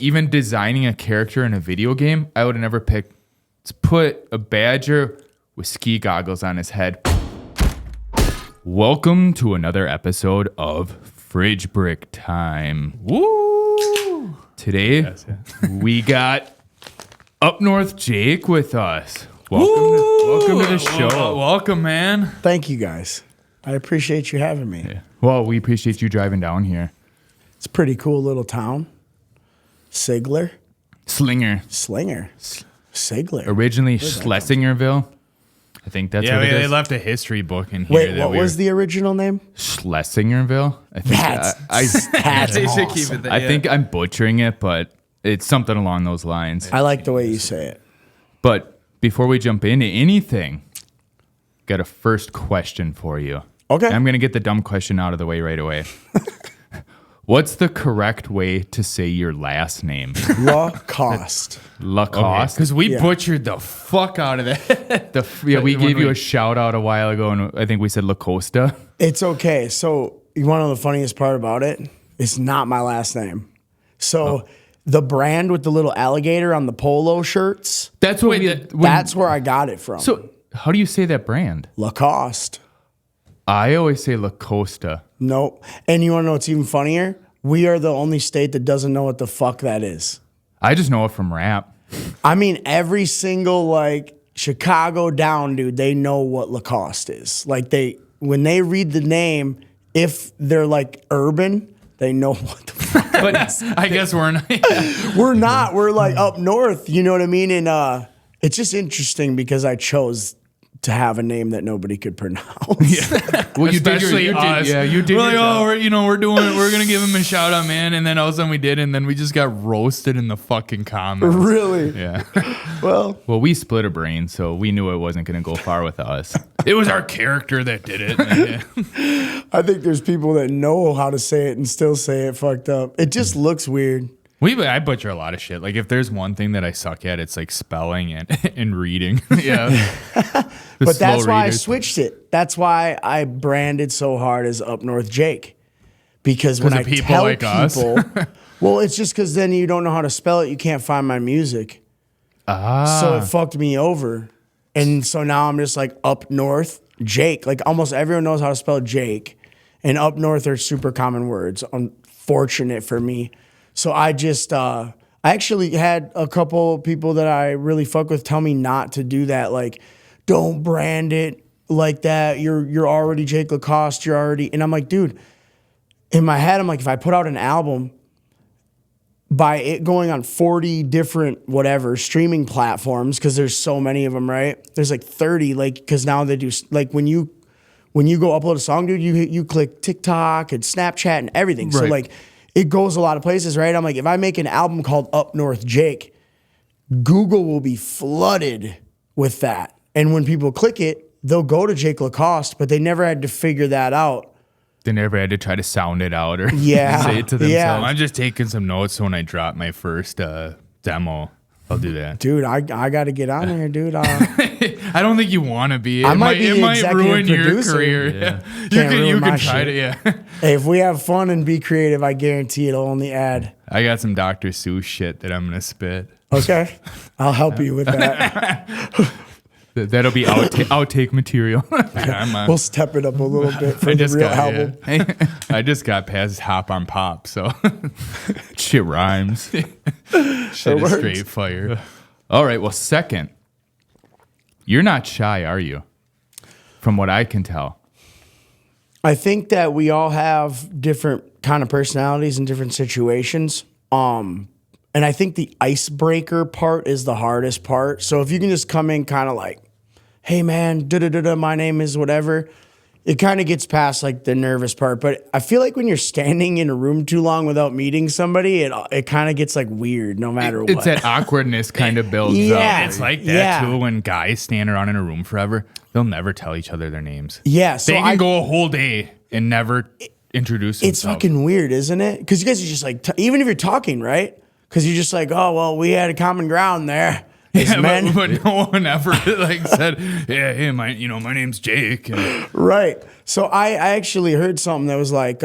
even designing a character in a video game, I would have never picked to put a badger with ski goggles on his head. Welcome to another episode of Fridge Brick Time. Woo! Today, we got Up North Jake with us. Welcome to the show. Welcome, man. Thank you, guys. I appreciate you having me. Yeah. Well, we appreciate you driving down here. It's a pretty cool little town. Sigler. Slinger. Sigler. Originally Schlesingerville. I think that's what it is. They left a history book in here. Wait, what was the original name? Schlesingerville? I think That's They should awesome. keep it there. I think I'm butchering it, but it's something along those lines. I like the way you say it. But before we jump into anything, got a first question for you. Okay. I'm going to get the dumb question out of the way right away. What's the correct way to say your last name? LaCoste. LaCoste? Because we Yeah. butchered the fuck out of that. We gave you a shout out a while ago, and I think we said LaCoste. It's okay. So you want to know the funniest part about it? It's not my last name. So the brand with the little alligator on the polo shirts, That's what that's where I got it from. So how do you say that brand? LaCoste. I always say LaCoste. Nope. And you want to know what's even funnier? We are the only state that doesn't know what the fuck that is. I just know it from rap. I mean, every single like Chicago down dude, they know what Lacoste is. Like when they read the name, if they're like urban, they know what the fuck. But I guess we're not. We're not. We're like up north. You know what I mean? And it's just interesting because I chose to have a name that nobody could pronounce. Well, Especially us. You did. We're like, yourself. we're gonna give him a shout out, man. And then all of a sudden we did, and then we just got roasted in the fucking comments. Really? Yeah. Well, Well, we split a brain, so we knew it wasn't going to go far with us. It was our character that did it. I think there's people that know how to say it and still say it fucked up. It just looks weird. I butcher a lot of shit. Like if there's one thing that I suck at, it's like spelling and reading. Yeah. But that's why I switched it. That's why I branded so hard as Up North Jake. Because when I people tell like us? people, well, it's just because then you don't know how to spell it. You can't find my music. So it fucked me over. And so now I'm just like Up North Jake. Like almost everyone knows how to spell Jake. And Up North are super common words. Unfortunate for me. So I just, I actually had a couple people that I really fuck with tell me not to do that. Like, don't brand it like that. You're already Jake LaCoste. You're already, and I'm like, dude, in my head, I'm like, if I put out an album by it going on 40 different whatever streaming platforms, because there's so many of them, right? There's like 30, like, because now they do, like when you go upload a song, dude, you click TikTok and Snapchat and everything. So Right. like, it goes a lot of places, right? I'm like, if I make an album called Up North Jake, Google will be flooded with that. And when people click it, they'll go to Jake LaCoste, but they never had to figure that out. They never had to try to sound it out or Yeah. say it to themselves. Yeah. I'm just taking some notes so when I drop my first demo, I'll do that. Dude, I got to get on there, dude. I don't think you want to be. I might be it the might executive ruin your producer. career. Yeah. Can't ruin You my can try shit. to, yeah. Hey, if we have fun and be creative, I guarantee it'll only add. I got some Dr. Seuss shit that I'm going to spit. Okay? I'll help you with that. That'll be outtake material. We'll step it up a little bit for the real album. I just got past Hop on Pop, so shit rhymes. Shit is works. straight fire. All right, well, second, you're not shy, are you? From what I can tell. I think that we all have different kind of personalities in different situations. And I think the icebreaker part is the hardest part. So if you can just come in kind of like, hey man, my name is whatever, it kind of gets past like the nervous part. But I feel like when you're standing in a room too long without meeting somebody, it kind of gets like weird no matter what. It's that awkwardness kind of builds Yeah. up. It's like that Yeah. too when guys stand around in a room forever. They'll never tell each other their names. Yeah, so They can go a whole day and never introduce themselves. It's fucking weird, isn't it? Because you guys are just like, even if you're talking, right? Because you're just like, oh, well, we had a common ground there. As Yeah, men. but no one ever like said, yeah, hey, my name's Jake. And Right. So I actually heard something that was like,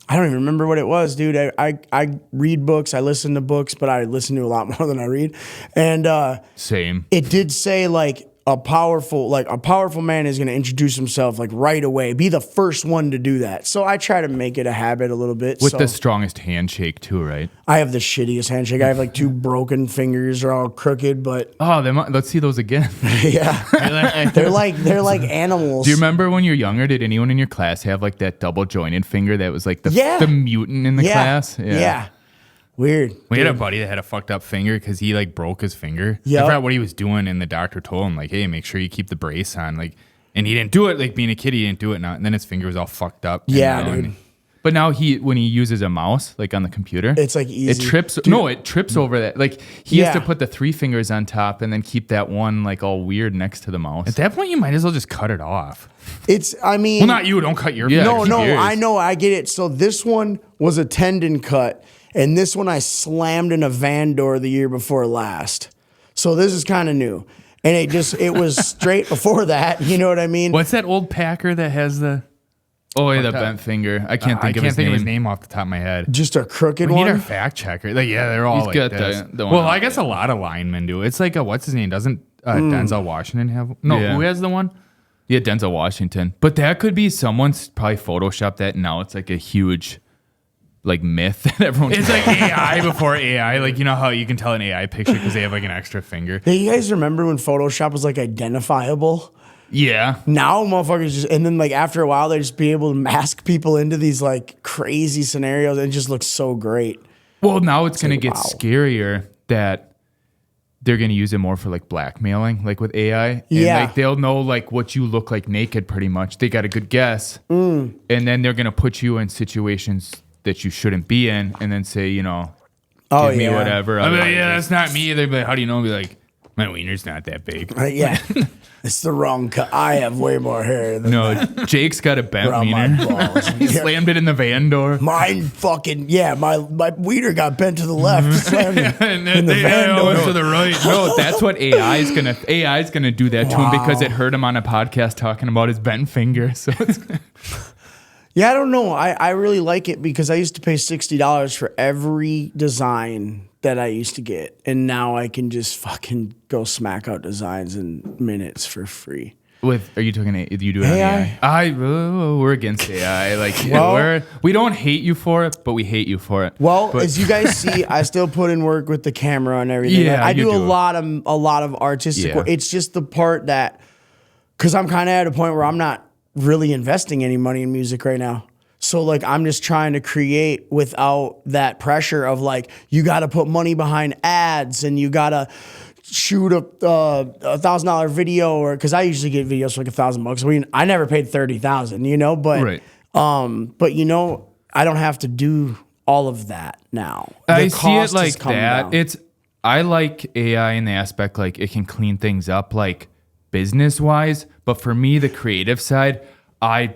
I don't even remember what it was, dude. I read books, I listen to books, but I listen to a lot more than I read. And Same. it did say like a powerful man is going to introduce himself like right away, be the first one to do that. So I try to make it a habit a little bit. With the strongest handshake too, right? I have the shittiest handshake. I have like 2 broken fingers, they're all crooked, but Oh, let's see those again. yeah, they're like animals. Do you remember when you're younger? Did anyone in your class have like that double jointed finger that was like the mutant in the class? Yeah. Weird. We had a buddy that had a fucked up finger because he like broke his finger. Yep. I forgot what he was doing, and the doctor told him like, "Hey, make sure you keep the brace on." Like, and he didn't do it. Like being a kid, he didn't do it now, and then his finger was all fucked up. Yeah, and, dude. But now when he uses a mouse, like on the computer, It's like easy. It trips. Dude. No, it trips over that. Like he has Yeah. to put the 3 fingers on top and then keep that one like all weird next to the mouse. At that point, you might as well just cut it off. I mean, Well, not you. Don't cut your. Yeah, finger. no, yours. I know, I get it. So this one was a tendon cut, and this one I slammed in a van door the year before last. So this is kind of new, and it was straight before that. You know what I mean? What's that old Packer that has the? Oh, yeah, the bent finger. I can't think of his name. name off the top of my head. Just a crooked We need our one. fact checker. Like, yeah, they're all He's like got this. the one Well, on I guess a lot of linemen do. It's like what's his name? Doesn't Denzel Washington have? No, Yeah. who has the one? Yeah, Denzel Washington. But that could be someone's probably photoshopped that. And now it's like a huge like myth that everyone. It's like AI before AI. Like, you know how you can tell an AI picture because they have like an extra finger. Hey, you guys remember when Photoshop was like identifiable? Yeah. Now motherfuckers just, and then like after a while they just be able to mask people into these like crazy scenarios, and it just looks so great. Well, now it's going to get wow. scarier that they're going to use it more for like blackmailing, like with AI. And Yeah. like they'll know like what you look like naked pretty much. They got a good guess. And then they're going to put you in situations that you shouldn't be in and then say, give me whatever. I'll be like, otherwise yeah, that's not me. They'd be like, how do you know? I'll be like, my wiener's not that big. Yeah, it's the wrong cut. I have way more hair than No, Jake's got a bent around my wiener. balls. He slammed it in the van door. Mine fucking my wiener got bent to the left. Slammed it And in the then van they door. always to the right. No, that's what AI is gonna do that to him because it heard him on a podcast talking about his bent finger. So it's Yeah, I don't know. I really like it because I used to pay $60 for every design that I used to get, and now I can just fucking go smack out designs in minutes for free. are you talking? You do it AI? on AI? We're against AI. Like Well- we don't hate you for it, but we hate you for it. Well, But- as you guys see, I still put in work with the camera and everything. Yeah, I you do a do. lot of artistic Yeah. work. It's just the part that, because I'm kind of at a point where I'm not really investing any money in music right now. So like I'm just trying to create without that pressure of like you got to put money behind ads and you got to shoot a $1,000 video, or because I usually get videos for like $1,000. I mean, I never paid 30,000, but Right. I don't have to do all of that now. I The see it cost has like come that. down. I like AI in the aspect like it can clean things up like business wise, but for me the creative side, I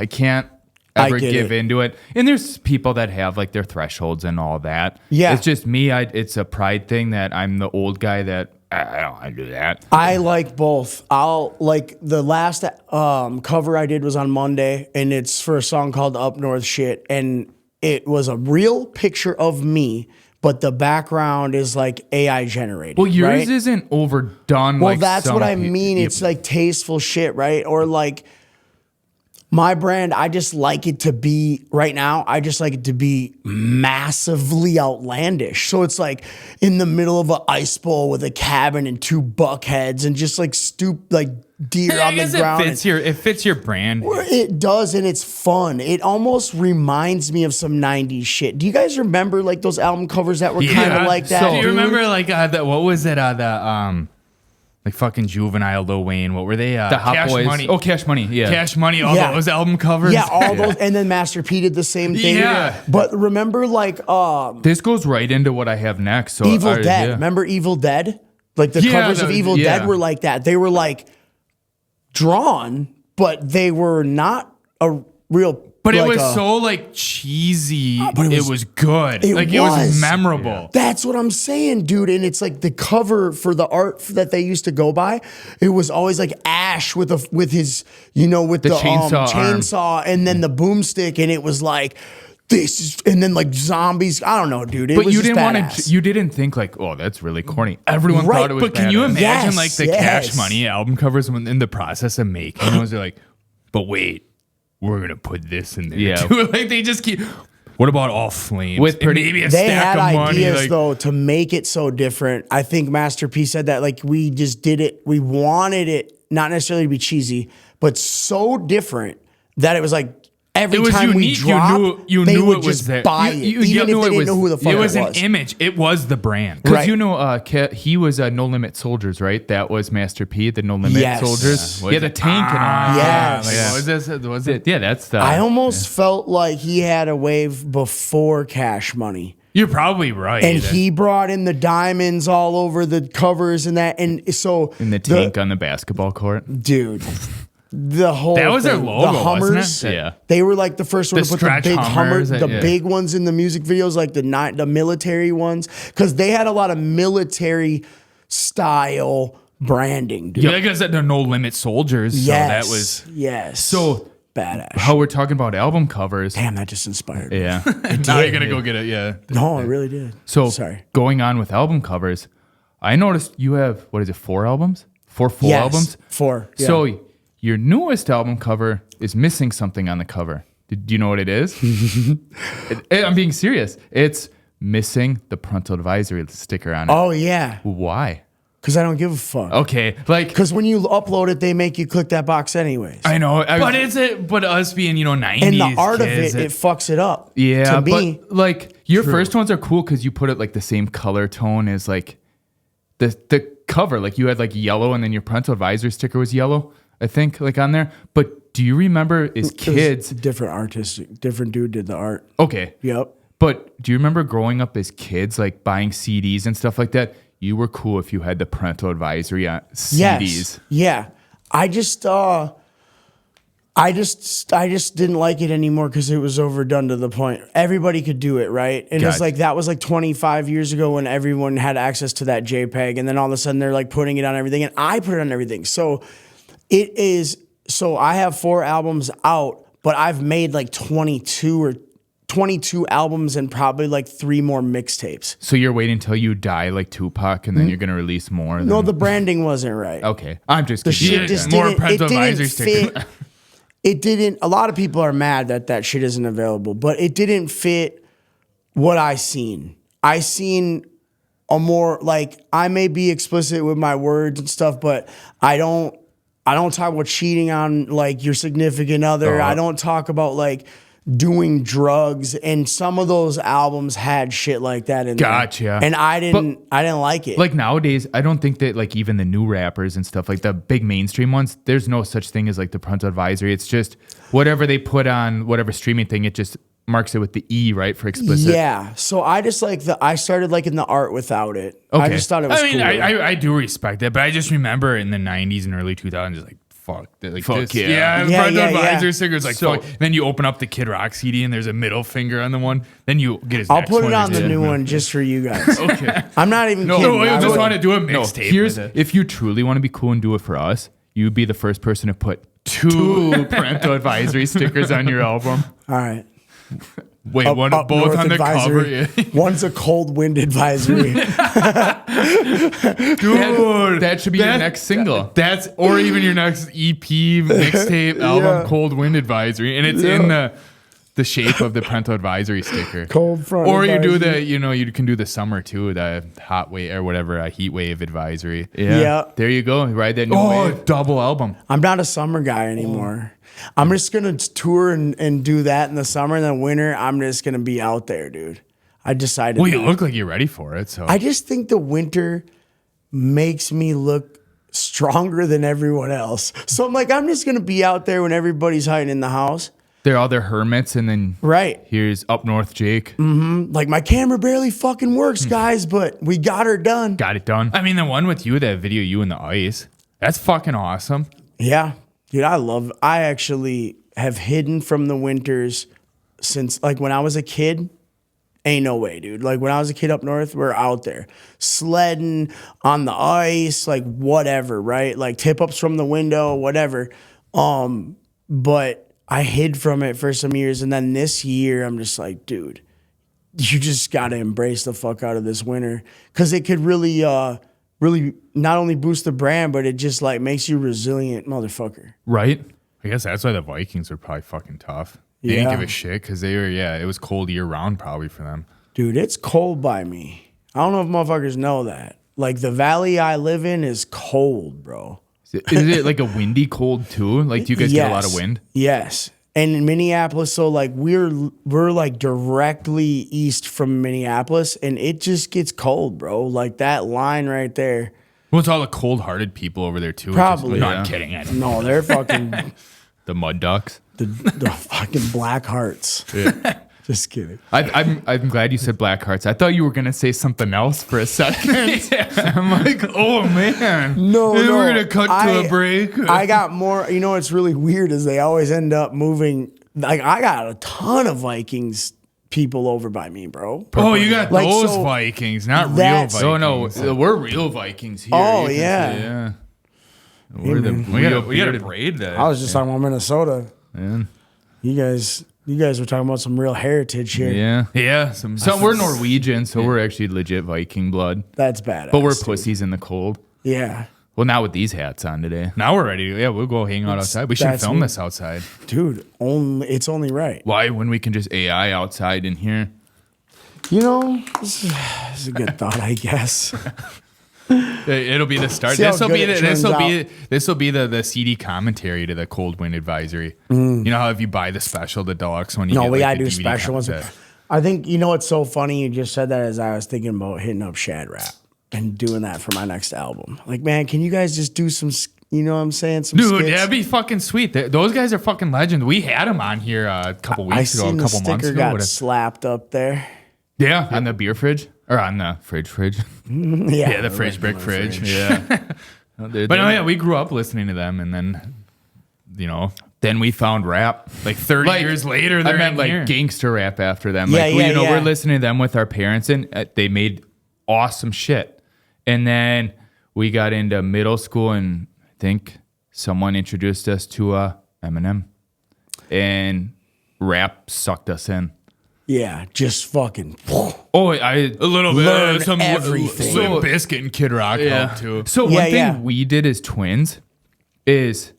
can't ever get give it. into it. And there's people that have like their thresholds and all that. Yeah. It's just me. It's a pride thing that I'm the old guy that I don't want to do that. I like both. I'll like the last cover I did was on Monday, and it's for a song called Up North Shit, and it was a real picture of me, but the background is like AI generated. Well, yours right? isn't overdone. Well, like that's some what I pe- mean. It's like tasteful shit, right? Or like my brand, I just like it to be right now. I just like it to be massively outlandish. So it's like in the middle of an ice bowl with a cabin and 2 buckheads and just like deer I on the guess ground. it fits your brand. It does, and it's fun. It almost reminds me of some 90s shit. Do you guys remember like those album covers that were kind of like that? So- Do you dude? remember like what was it? Like fucking Juvenile, Lil Wayne. What were they? The Hot Cash Boys. Money. Oh, Cash Money. Yeah. Cash Money. All Yeah. those album covers. Yeah, all those, and then Master P did the same thing. Yeah. But remember like This goes right into what I have next. So Evil or, Dead. yeah. Remember Evil Dead? Like the Yeah, covers of Evil yeah. Dead were like that. They were like drawn, but they were not a real But like it was so like cheesy. but it was good. It It was memorable. Yeah. That's what I'm saying, dude. And it's like the cover for the art that they used to go by. It was always like Ash with his, with the chainsaw and then the boomstick, and it was like this is, and then like zombies. I don't know, dude. It But was you just didn't badass. You didn't think like, oh, that's really corny. Everyone Right, thought it was. But can you badass. imagine Yes, like the yes. Cash Money album covers when in the process of making those? They're like, but wait, we're gonna put this in there. Yeah. too. Like they just keep. What about all flames? With And pretty- maybe a They stack had of money. ideas Like, though to make it so different. I think Master P said that like we just did it. We wanted it not necessarily to be cheesy, but so different that it was like every it was time we unique. dropped, You they knew would it was just there. buy it, even if they didn't know who the fuck it was. it An was. image. It was the brand. Because Right. he was No Limit Soldiers, right? That was Master P, the No Limit Yes. Soldiers. Yeah. Yeah, the tank and all. Yes. Like, Yeah. what was this? Was it? Yeah, that's the. I almost felt like he had a wave before Cash Money. You're probably right. And he brought in the diamonds all over the covers and that. And so in the tank on the basketball court. dude, the whole That was their thing, logo, the wasn't Hummers, it? Yeah. they were like the first one The to put the stretch big Hummers, the yeah. big ones in the music videos, like the military ones, because they had a lot of military style branding. Dude. Yeah, like I said, they're No Limit Soldiers. Yes, So that was. yes. So badass. how we're talking about album covers. Damn, that just inspired me. Yeah. Now you're gonna go get it. Yeah. No, it really did. So sorry. going on with album covers, I noticed you have, what is it, 4 albums? 4 full Yes, albums? 4. Yeah. So your newest album cover is missing something on the cover. Do you know what it is? I'm being serious. It's missing the Parental Advisory sticker on it. oh yeah, Why? because I don't give a fuck. Okay, like Because when you upload it, they make you click that box anyways. I know, But it's it. But us being 90s And the art kids, of it fucks it up. yeah, to me, but like your first ones are cool because you put it like the same color tone as like the cover. Like you had like yellow, and then your Parental Advisory sticker was yellow. I think like on there. But do you remember as it was kids? different artistic, different dude did the art. Okay, Yep. but do you remember growing up as kids, like buying CDs and stuff like that? You were cool if you had the Parental Advisory on CDs. Yes. Yeah. I just didn't like it anymore because it was overdone to the point. Everybody could do it, right? And it's Gotcha. like that was like 25 years ago when everyone had access to that JPEG, and then all of a sudden they're like putting it on everything, and I put it on everything. So it is. So I have 4 albums out, but I've made like 22 albums and probably like 3 more mixtapes. So you're waiting until you die like Tupac, and then you're gonna release more. No, than- the branding wasn't right. okay. I'm just The kidding. shit just more didn't, it Parental didn't Advisory sticker. fit. It didn't. A lot of people are mad that shit isn't available, but it didn't fit what I seen. I seen a more like, I may be explicit with my words and stuff, but I don't talk about cheating on like your significant other. I don't talk about like doing drugs, and some of those albums had shit like that in Gotcha. there. And I didn't like it. Like nowadays, I don't think that like even the new rappers and stuff, like the big mainstream ones, there's no such thing as like the Parental Advisory. It's just whatever they put on whatever streaming thing, it just marks it with the E, right, for explicit. Yeah, so I just like I started liking the art without it. I Okay. just thought it was I mean, cool. I do respect it, but I just remember in the 90s and early 2000s, like, fuck. Like Fuck this. yeah. Yeah, Yeah, Parental yeah, Advisory yeah. stickers, like, So- fuck. Then you open up the Kid Rock CD and there's a middle finger on the one. Then you get his I'll next put it one, on it's the a- new one just for you guys. Okay. I'm not even No, kidding. No, I I just would- want to do a No, mixtape. here's with it. if you truly want to be cool and do it for us, you'd be the first person to put 2 Parental Advisory stickers on your album. All right. Wait, Up- one up both north on the advisory. cover. Yeah. One's a cold wind advisory. Dude, That should be your next single. That's or even your next EP, mixtape, album, Yeah. Cold Wind Advisory, and it's in the shape of the Parental Advisory sticker. Cold front Or you do advisory. you can do the summer too, the hot wave or whatever, a heat wave advisory. Yeah. There you go. Ride that new Oh, wave. double album. I'm not a summer guy anymore. I'm just gonna tour and do that in the summer, and then winter I'm just gonna be out there, dude. I decided. Well, you that. look like you're ready for it. So I just think the winter makes me look stronger than everyone else. So I'm like, I'm just gonna be out there when everybody's hiding in the house. They're all their hermits, and then Right. here's Up North Jake. Like my camera barely fucking works, guys, but we got her done. Got it done. I mean, the one with you, that video, you in the ice, that's fucking awesome. Yeah. Dude, I actually have hidden from the winters since like when I was a kid. Ain't no way, dude. Like when I was a kid up north, we're out there sledding on the ice, like whatever, right? Like tip ups from the window, whatever. But I hid from it for some years. And then this year, I'm just like, dude, you just got to embrace the fuck out of this winter. Cause it could really not only boost the brand, but it just like makes you resilient, motherfucker. Right? I guess that's why the Vikings were probably fucking tough. They didn't give a shit because they were, it was cold year round probably for them. Dude, it's cold by me. I don't know if motherfuckers know that. Like the valley I live in is cold, bro. Is it like a windy cold too? Like do you guys get a lot of wind? Yes. And in Minneapolis, so like we're like directly east from Minneapolis and it just gets cold, bro. Like that line right there. Well, it's all the cold-hearted people over there too. Probably. No, I'm kidding. No, they're fucking... The mud ducks. The fucking black hearts. Yeah. Just kidding. I'm glad you said black hearts. I thought you were gonna say something else for a second. I'm like, oh man. No, we're gonna cut to a break. I got more. You know what's really weird is they always end up moving. Like I got a ton of Vikings people over by me, bro. Oh, you got Like, those so Vikings, not real that's- Vikings. Oh no, we're real Vikings here. Oh, You can yeah. say, yeah. We're the we gotta braid that. I was just talking about Minnesota. Man. You guys were talking about some real heritage here. Yeah. Yeah, So we're Norwegian, so we're actually legit Viking blood. That's badass. But we're dude. pussies in the cold. Yeah. Well, not with these hats on today. Now we're ready. We'll go hang out outside. We should that's film me. this outside. Dude, it's only right. Why? When we can just AI outside in here? You know, this is a good thought, I guess. It'll be the start. See how This will good be it this will be the CD commentary to the cold wind advisory. You know how if you buy the special, the deluxe one, you No, get, we like, gotta the do DVD special ones. content. I think you know what's so funny. You just said that as I was thinking about hitting up Shad Rap and doing that for my next album. Like, man, can you guys just do some? You know what I'm saying? Some Dude, skits? that'd be fucking sweet. Those guys are fucking legends. We had them on here a couple I weeks ago, a seen the couple months sticker ago. got slapped up there. Yeah, On the beer fridge? Or on the fridge? Yeah, the fridge brick fridge. Yeah. But no, yeah, we grew up listening to them, and then, Then we found rap. like 30 years later, I they're meant in like here. gangster rap after them. Yeah, Like, yeah, yeah. we're listening to them with our parents, and they made awesome shit. And then we got into middle school, and I think someone introduced us to Eminem, and rap sucked us in. Yeah, just fucking. Oh, A little bit Learn of some everything. Limp Bizkit and Kid Rock help too. So Yeah, one thing yeah. we did as twins is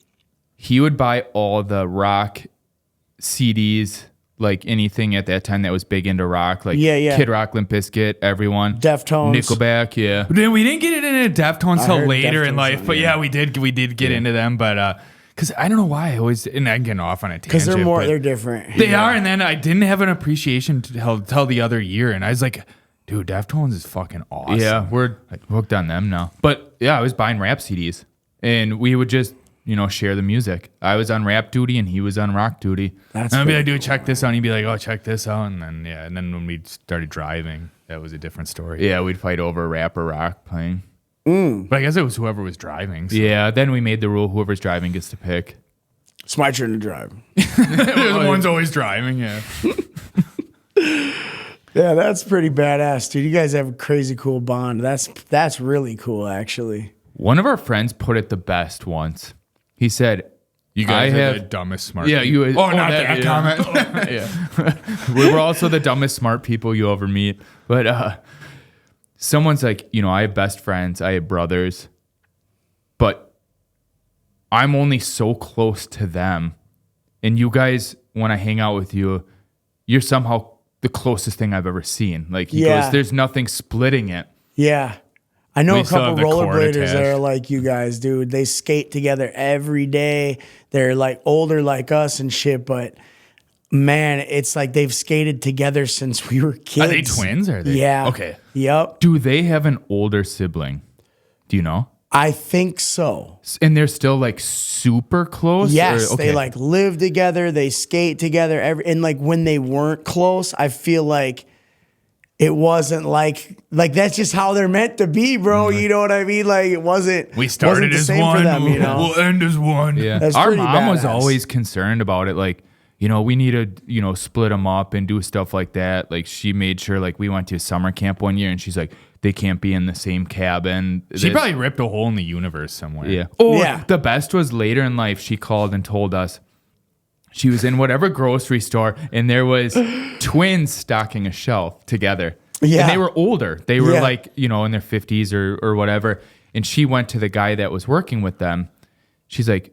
he would buy all the rock CDs, like anything at that time that was big into rock, like Yeah, yeah. Kid Rock, Limp Bizkit, everyone, Deftones. Nickelback, yeah. Then we didn't get into Deftones till heard later in Deftones life, on, but yeah. we did get into them, but because I don't know why I always, and I'm getting off on a tangent. Because but they're different. They are, and then I didn't have an appreciation till the other year, and I was like, dude, Deftones is fucking awesome. Yeah, we're hooked on them now. But yeah, I was buying rap CDs, and we would just share the music. I was on rap duty, and he was on rock duty. That's And I'd be pretty like, dude, check this out. And he'd be like, oh, check this out. And then when we started driving, that was a different story. Yeah, we'd fight over rap or rock playing. But I guess it was whoever was driving. So. Yeah, then we made the rule: whoever's driving gets to pick. It's my turn to drive. They're the ones always driving, yeah. Yeah, that's pretty badass, dude. You guys have a crazy cool bond. That's really cool, actually. One of our friends put it the best once. He said, You guys I are have- the dumbest smart Yeah, people. you. Not that yeah. comment. Yeah, we were also the dumbest smart people you ever meet. But someone's like, I have best friends, I have brothers, but I'm only so close to them. And you guys, when I hang out with you, you're somehow the closest thing I've ever seen. Like he Yeah. goes, there's nothing splitting it. Yeah. I know We a still couple have the cord rollerbladers that attached. are like you guys, dude. They skate together every day. They're like older like us and shit, but man, it's like they've skated together since we were kids. Are they twins? Or are they? Yeah. Okay. Yep. Do they have an older sibling? Do you know? I think so. And they're still like super close? Yes, Or- they okay. like live together. They skate together. And like when they weren't close, I feel like it wasn't like like that's just how they're meant to be, bro. You know what I mean? Like it wasn't. We started wasn't the as same one. for them, you know? We'll end as one. Yeah. That's Our pretty mom was badass. always concerned about it. Like, you know, we need to, you know, split them up and do stuff like that. Like she made sure, like we went to summer camp one year and she's like, they can't be in the same cabin. She probably ripped a hole in the universe somewhere. Yeah. Oh, Yeah. the best was later in life, she called and told us she was in whatever grocery store and there was twins stocking a shelf together. Yeah. And they were older. They were Yeah. like, you know, in their 50s or whatever. And she went to the guy that was working with them. She's like,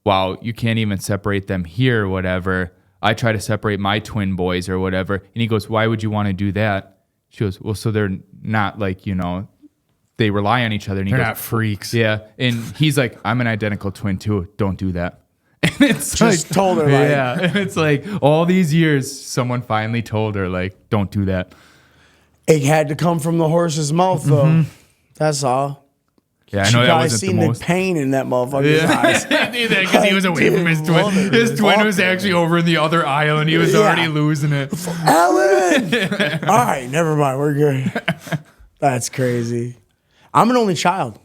wow, you can't even separate them here or whatever. I try to separate my twin boys or whatever. And he goes, why would you want to do that? She goes, well, so they're not like, you know, they rely on each other. And he They're goes, not freaks. yeah. And he's like, I'm an identical twin too. Don't do that. And it's Just like, told her, like- yeah. And it's like all these years, someone finally told her, like, don't do that. It had to come from the horse's mouth, though. That's all. Yeah, I She know that probably wasn't seen the the most. pain in that motherfucker's eyes. Because he was away from his Love twin. it. His twin Fuck was it. actually over in the other aisle and he was Yeah. already losing it. Alan! All right, never mind. We're good. That's crazy. I'm an only child.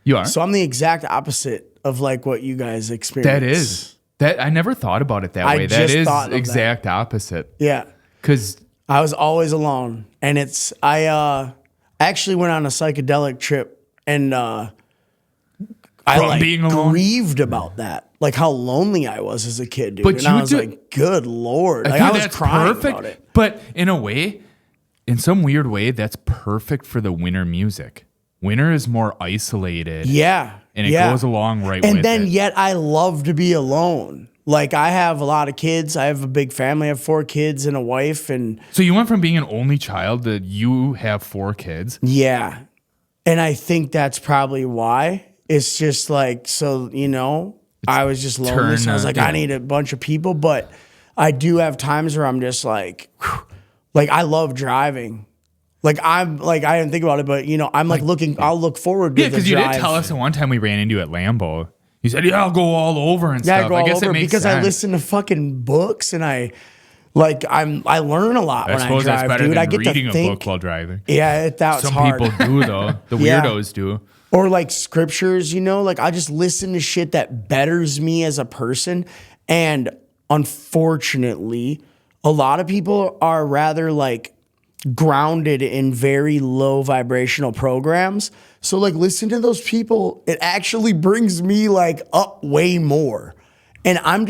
You are? So I'm the exact opposite of like what you guys experience. That is. That I never thought about it that I way. That just is thought of that. exact opposite. Yeah. Because I was always alone. And I actually went on a psychedelic trip and I From like being alone? grieved about that. Like how lonely I was as a kid, dude. But and you I was do- like, good Lord. Like dude, I was that's crying perfect. about it. But in a way, in some weird way, that's perfect for the winter music. Winter is more isolated. Yeah. And it yeah. goes along right And with then it. yet I love to be alone. Like I have a lot of kids. I have a big family. I have 4 kids and a wife. And So you went from being an only child to you have 4 kids. yeah. And I think that's probably why. It's just like, so, you know, I was just lonely. So I was like, yeah. I need a bunch of people. But I do have times where I'm just like, whew, like I love driving. Like I'm like, I didn't think about it, but you know, I'm like looking, I'll look forward to Yeah, the because you did drive. tell us the one time we ran into you at Lambeau. You said, yeah, I'll go all over and Yeah, stuff. I go I all guess over it makes because sense. I listen to fucking books and I learn a lot I when I suppose that's drive, better dude. than I get reading to a think. book while driving. Yeah, that's Some hard. people do, though. The Yeah. weirdos do. Or like scriptures, you know, like I just listen to shit that betters me as a person. And unfortunately, a lot of people are rather like grounded in very low vibrational programs. So like listen to those people, it actually brings me like up way more. And I'm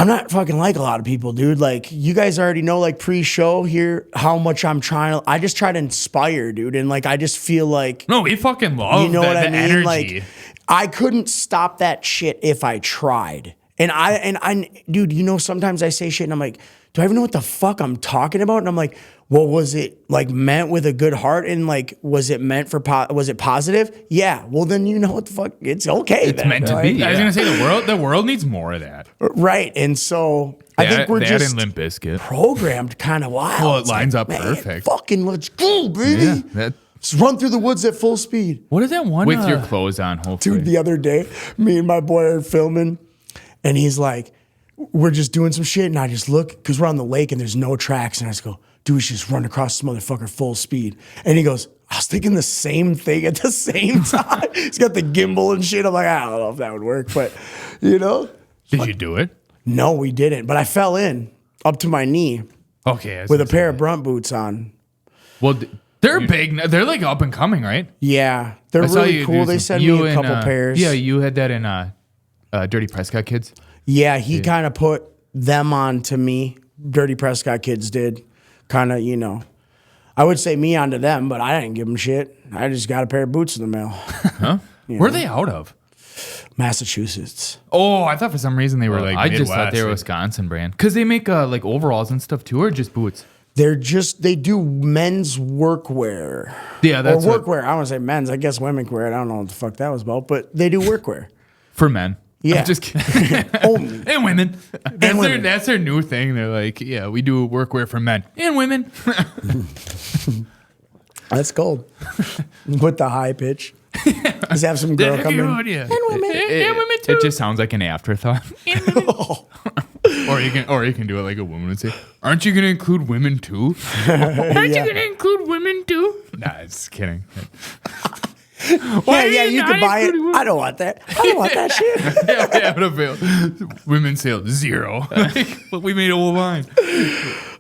not fucking like a lot of people, dude. Like you guys already know, like pre-show here, how much I just try to inspire, dude. And like, I just feel like, No, we fucking love you know what I the mean? energy. Like I couldn't stop that shit if I tried. And I, dude, you know, sometimes I say shit and I'm like, do I even know what the fuck I'm talking about? And I'm like, well, was it like meant with a good heart? And like, was it meant for, was it positive? Yeah. Well, then you know what the fuck, it's okay. It's meant to be. I was gonna say the world needs more of that. Right. And so I think we're that just and Limp Bizkit. programmed kind of wild. Well, it It's lines like, up man, perfect. Fucking let's go, baby. Yeah, that, Just run through the woods at full speed. what is that one? With your clothes on, hopefully. Dude, the other day, me and my boy are filming, and he's like, we're just doing some shit, and I just look, because we're on the lake and there's no tracks, and I just go, dude, we should just run across this motherfucker full speed. And he goes, I was thinking the same thing at the same time. He's got the gimbal and shit. I'm like, I don't know if that would work, but you know? Did you do it? No, we didn't. But I fell in up to my knee Okay. I was with a gonna pair say of brunt boots on. Well, They're big. They're like up and coming, right? Yeah, they're I saw really you cool. do They some- sent you me a and, couple pairs. Yeah, you had that in Dirty Prescott Kids. Yeah, he kind of put them on to me. Dirty Prescott Kids did. Kind of, you know. I would say me onto them, but I didn't give them shit. I just got a pair of boots in the mail. Huh? Where are they out of? Massachusetts. Oh, I thought for some reason they were like I just thought Midwest. they were Wisconsin brand. Because they make like overalls and stuff too, or just boots? They do men's workwear. Yeah, that's or what- workwear. I don't want to say men's. I guess women wear it. I don't know what the fuck that was about, but they do workwear. For men. Yeah. I'm just kidding. Only. And women. women. That's their new thing. They're like, yeah, we do workwear for men and women. That's cold. With the high pitch. Just have some girl come in. Yeah. And women. And women too. It just sounds like an afterthought. Or you can do it like a woman would say. Aren't you gonna include women too? Aren't you gonna include women too? Nah, just kidding. Yeah, you can buy it. I don't want that. I don't want that shit. Yeah, but avail. Women sales 0. But we made a whole line.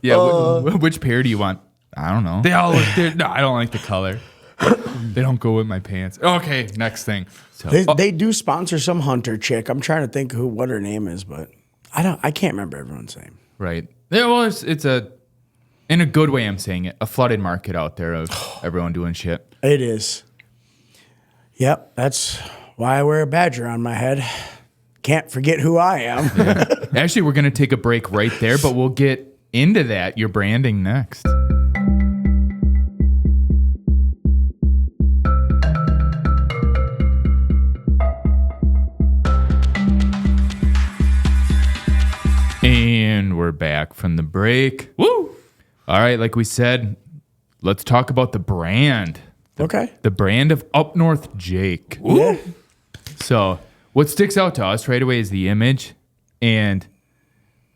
Yeah, which pair do you want? I don't know. They all look. No, I don't like the color. They don't go with my pants. Okay, next thing. So, They do sponsor some hunter chick. I'm trying to think what her name is, but I can't remember everyone's name. right. Yeah, well, it's a, in a good way, I'm saying it, a flooded market out there of everyone doing shit. It is. Yep, that's why I wear a badger on my head. Can't forget who I am. Actually, we're going to take a break right there, but we'll get into that, your branding, next. And we're back from the break. Woo! All right, like we said, let's talk about the brand. Okay. The brand of Up North Jake. Yeah. So, what sticks out to us right away is the image. And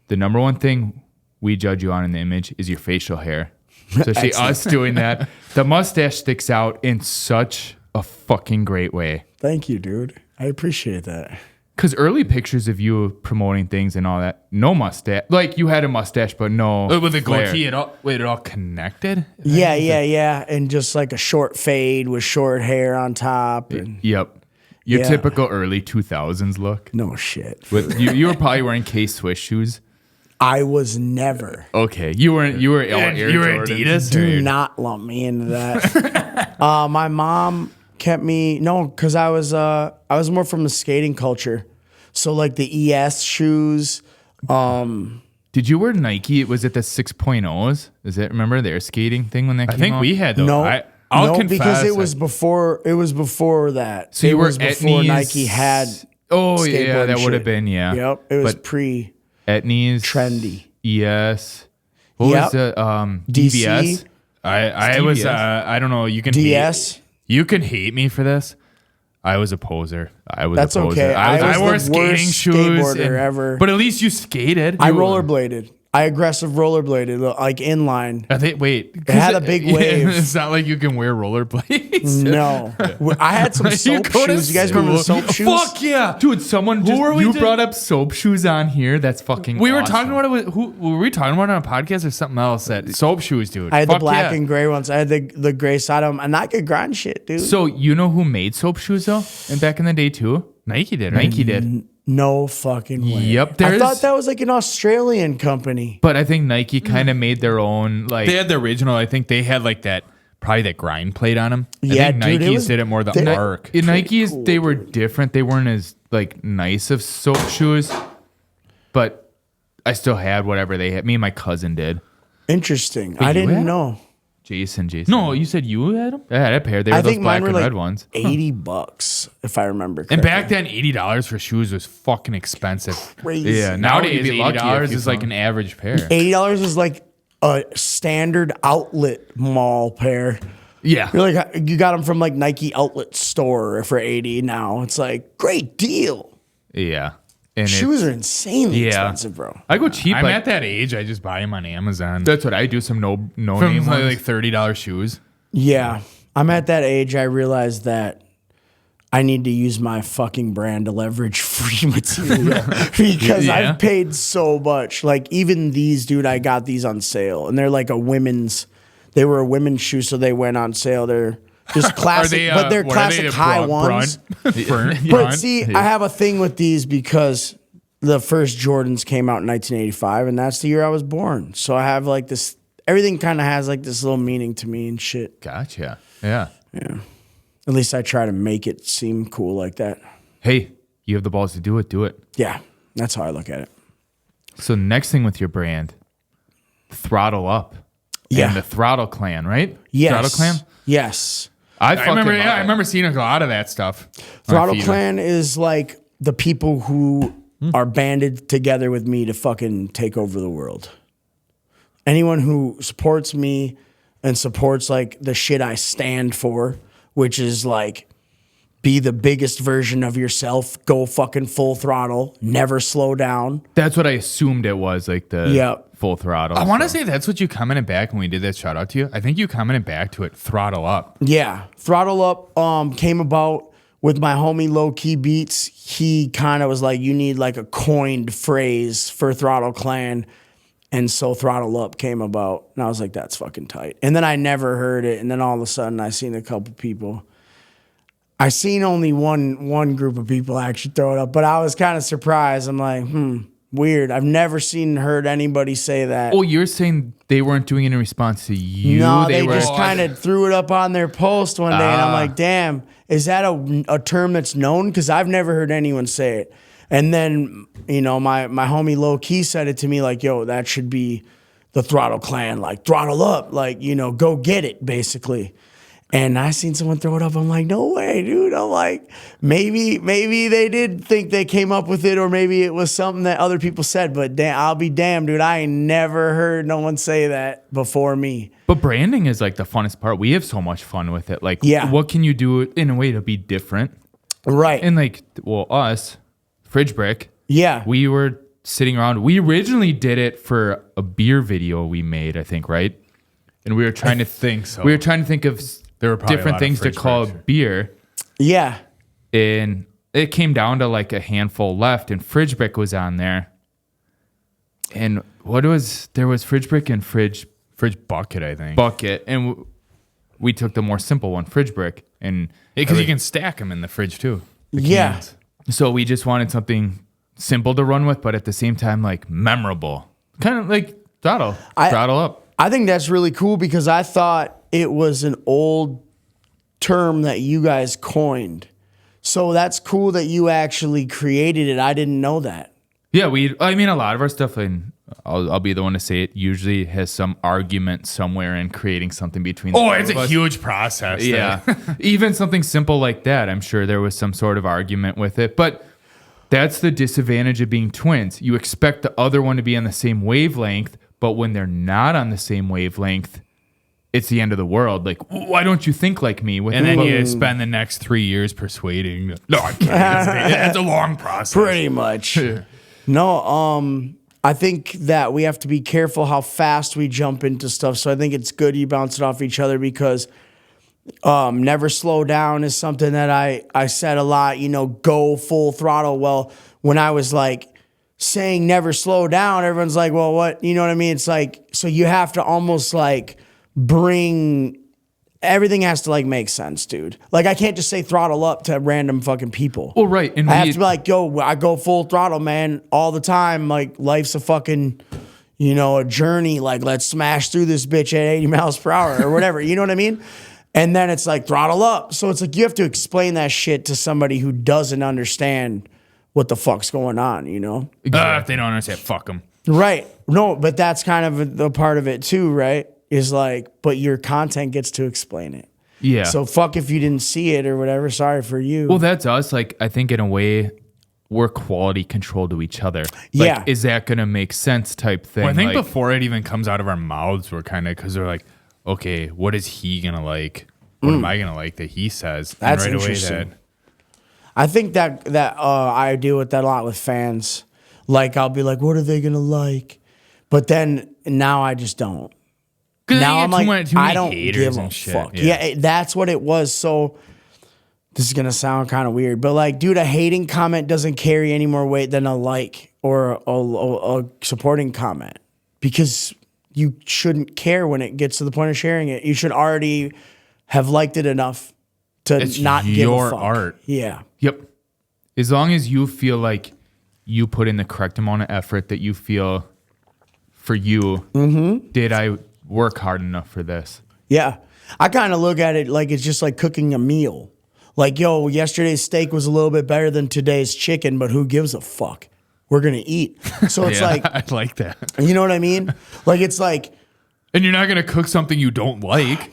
the number one thing we judge you on in the image is your facial hair. So, see us doing that. The mustache sticks out in such a fucking great way. Thank you, dude. I appreciate that. Because early pictures of you promoting things and all that, no mustache. Like, you had a mustache, but no. with the flare. goatee, it all connected? Yeah. And just like a short fade with short hair on top. And Yep. Your Yeah. typical early 2000s look. no shit. With you were probably wearing K-Swiss shoes. I was never. Okay, you were all Air You were Jordans. Adidas? Do not lump me into that. My mom kept me because I was more from the skating culture. So like the ES shoes. Did you wear Nike? Was it the 6.0s? Is it, remember their skating thing when that came I think out? we had those. No, I'll confess. because it was before. It was before that. So you it were was before Etnies- Nike had. Oh yeah, skateboarding that would have shit. been Yep, it was But pre Etnies, trendy. ES. What Yep. was the DC? DBS? I was TBS. I don't know. You can DS. You can hate me for this. I was a poser. That's a poser. okay. I I wore was the skating worst shoes. skateboarder ever. But at least you skated. I rollerbladed. I aggressive rollerbladed, like inline. I think. Wait, It had a big wave. It's not like you can wear rollerblades. No, I had some soap go to shoes. You guys remember the soap shoes? Fuck yeah, Dude, someone just were we you to- brought up soap shoes on here. That's fucking. We were awesome. talking about it with who? Were we talking about it on a podcast or something else? That soap shoes, dude. I had the Fuck black yeah. and gray ones. I had the gray side of them, and I could grind shit, dude. So you know who made soap shoes though? And back in the day too. Nike did. Right? Nike did. No fucking way. Yep, I there's- thought that was like an Australian company. But I think Nike kind of made their own like. They had the original. I think they had like that. Probably that grind plate on them. Yeah, I think dude, it Nikes was- did it more the they- arc. Nikes, cool, they were different. They weren't as like nice of soap shoes, but I still had whatever they had. Me and my cousin did. Interesting. I you didn't had know. Jason. No, you said you had them. I had a pair. They were I those think black mine were and like red ones. $80, if I remember correctly. And back then, $80 for shoes was fucking expensive. Crazy. Yeah, now Nowadays, you'd be lucky if $80 you is like found- an average pair. $80 is like a standard outlet mall pair. Yeah. You're like, you got them from like Nike outlet store for 80 now. It's like, great deal. Yeah. And Shoes are insanely yeah. expensive, bro. I go cheap. I'm like, at that age. I just buy them on Amazon. That's what I do. Some no From name ones. like $30 shoes. Yeah. I'm at that age. I realized that I need to use my fucking brand to leverage free material because Yeah. I've paid so much. Like even these, dude, I got these on sale and they're like they were a women's shoe. So they went on sale. They're just classic, but they're what are they, classic high ones. Burnt? But see, I have a thing with these because the first Jordans came out in 1985, and that's the year I was born. So I have like this. Everything kind of has like this little meaning to me and shit. Gotcha. Yeah. Yeah. At least I try to make it seem cool like that. Hey, you have the balls to do it. Do it. Yeah, that's how I look at it. So next thing with your brand, Throttle Up. Yeah. And the Throttle Clan, right? Yes. Throttle Clan? Yes. I I remember seeing a lot of that stuff. on Throttle feed. Clan is like the people who are banded together with me to fucking take over the world. Anyone who supports me and supports like the shit I stand for, which is like be the biggest version of yourself, go fucking full throttle, never slow down. That's what I assumed it was, like the full throttle. I want to say that's what you commented back when we did that shout out to you. I think you commented back to it, Throttle Up. Yeah. Throttle Up came about with my homie Low Key Beats. He kind of was like, you need like a coined phrase for Throttle Clan. And so Throttle Up came about. And I was like, that's fucking tight. And then I never heard it. And then all of a sudden I seen a couple people. I seen only one group of people actually throw it up, but I was kind of surprised. I'm like, weird. I've never heard anybody say that. Oh, you're saying they weren't doing it in response to you? No, they just kind of threw it up on their post one day, and I'm like, damn, is that a term that's known? Because I've never heard anyone say it. And then, you know, my homie Low Key said it to me like, yo, that should be the Throttle Clan, like throttle up, like, you know, go get it, basically. And I seen someone throw it up. I'm like, no way, dude. I'm like, maybe they did think they came up with it, or maybe it was something that other people said. But I'll be damned, dude. I ain't never heard no one say that before me. But branding is like the funnest part. We have so much fun with it. Like, what can you do in a way to be different? Right. And like, well, us, Fridge Brick. Yeah. We were sitting around. We originally did it for a beer video we made, I think, right? And we were trying to think so. We were trying to think of there were different things to call beer. Yeah. And it came down to like a handful left, and Fridge Brick was on there. And there was Fridge Brick and Fridge Bucket, I think. Bucket. And we took the more simple one, Fridge Brick. And because you can stack them in the fridge too. Yeah. Cans. So we just wanted something simple to run with, but at the same time, like memorable. Kind of like Throttle Up. I think that's really cool because I thought it was an old term that you guys coined. So that's cool that you actually created it. I didn't know that. Yeah, I mean, a lot of our stuff, and I'll be the one to say it, usually has some argument somewhere in creating something between the two it's of a us. huge process. Yeah. Even something simple like that, I'm sure there was some sort of argument with it. But that's the disadvantage of being twins. You expect the other one to be on the same wavelength, but when they're not on the same wavelength, it's the end of the world. Like, why don't you think like me? And then you spend the next 3 years persuading. No, I'm kidding. It's a long process. Pretty much. No, I think that we have to be careful how fast we jump into stuff. So I think it's good you bounce it off each other because never slow down is something that I said a lot, you know, go full throttle. Well, when I was like saying never slow down, everyone's like, well, what? You know what I mean? It's like, so you have to almost like bring, everything has to like make sense, dude. Like I can't just say throttle up to random fucking people. Well, right. And I have to be like, yo, I go full throttle, man, all the time. Like life's a fucking, you know, a journey. Like let's smash through this bitch at 80 miles per hour or whatever. You know what I mean? And then it's like throttle up. So it's like you have to explain that shit to somebody who doesn't understand what the fuck's going on, you know? If they don't understand, fuck them. Right. No, but that's kind of the part of it too, right? Is like, but your content gets to explain it. Yeah. So fuck if you didn't see it or whatever. Sorry for you. Well, that's us. Like, I think in a way, we're quality control to each other. Like, Yeah. Is that going to make sense type thing? Well, I think like, before it even comes out of our mouths, we're kind of, because they're like, okay, what is he going to like? What am I going to like that he says? That's and right interesting. away that, I think that I deal with that a lot with fans. Like, I'll be like, what are they going to like? But then now I just don't. Now I'm like, I don't give a fuck. Yeah, that's what it was. So this is going to sound kind of weird, but like, dude, a hating comment doesn't carry any more weight than a like or a supporting comment because you shouldn't care when it gets to the point of sharing it. You should already have liked it enough to not give a fuck. Art. Yeah. Yep. As long as you feel like you put in the correct amount of effort that you feel for you, did I work hard enough for this? Yeah. I kind of look at it like it's just like cooking a meal. Like, yo, yesterday's steak was a little bit better than today's chicken, but who gives a fuck? We're going to eat. So it's like, I like that. you know what I mean? Like, it's like, And you're not going to cook something you don't like. I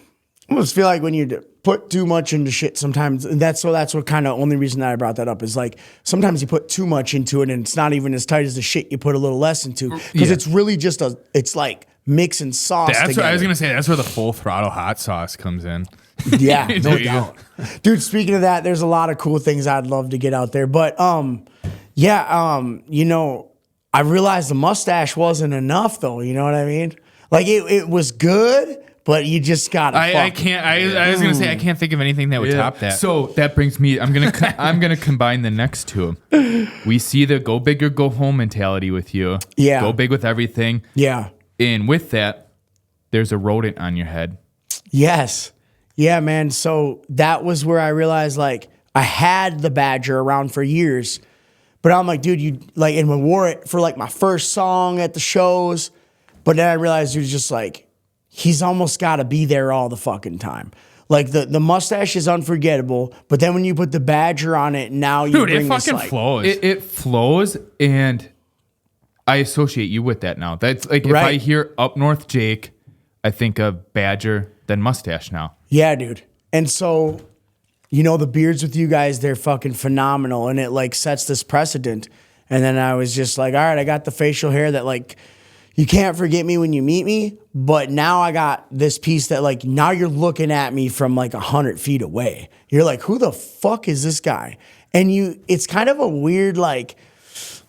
almost feel like when you put too much into shit sometimes, and that's what kind of only reason that I brought that up is like, sometimes you put too much into it and it's not even as tight as the shit you put a little less into. Because it's really just it's like mixing sauce That's together. what I was gonna say. That's where the full throttle hot sauce comes in. Yeah, no There you doubt. Dude, speaking of that, there's a lot of cool things I'd love to get out there. But you know, I realized the mustache wasn't enough though, you know what I mean? Like it was good, but you just gotta I can't. I was gonna say I can't think of anything that would top that. So that brings me. I'm gonna combine the next two. We see the go big or go home mentality with you. Yeah. Go big with everything. Yeah. And with that, there's a rodent on your head. Yes. Yeah, man. So that was where I realized like I had the badger around for years, but I'm like, dude, you like, and we wore it for like my first song at the shows. But then I realized dude, just like, he's almost got to be there all the fucking time. Like the mustache is unforgettable, but then when you put the badger on it, now you Dude, bring it this, fucking like, flows. It flows, and I associate you with that now. That's like if I Right. hear Up North Jake, I think of badger, then mustache now. Yeah, dude. And so, you know, the beards with you guys, they're fucking phenomenal. And it like sets this precedent. And then I was just like, all right, I got the facial hair that like, you can't forget me when you meet me. But now I got this piece that like, now you're looking at me from like 100 feet away. You're like, who the fuck is this guy? And it's kind of a weird, like,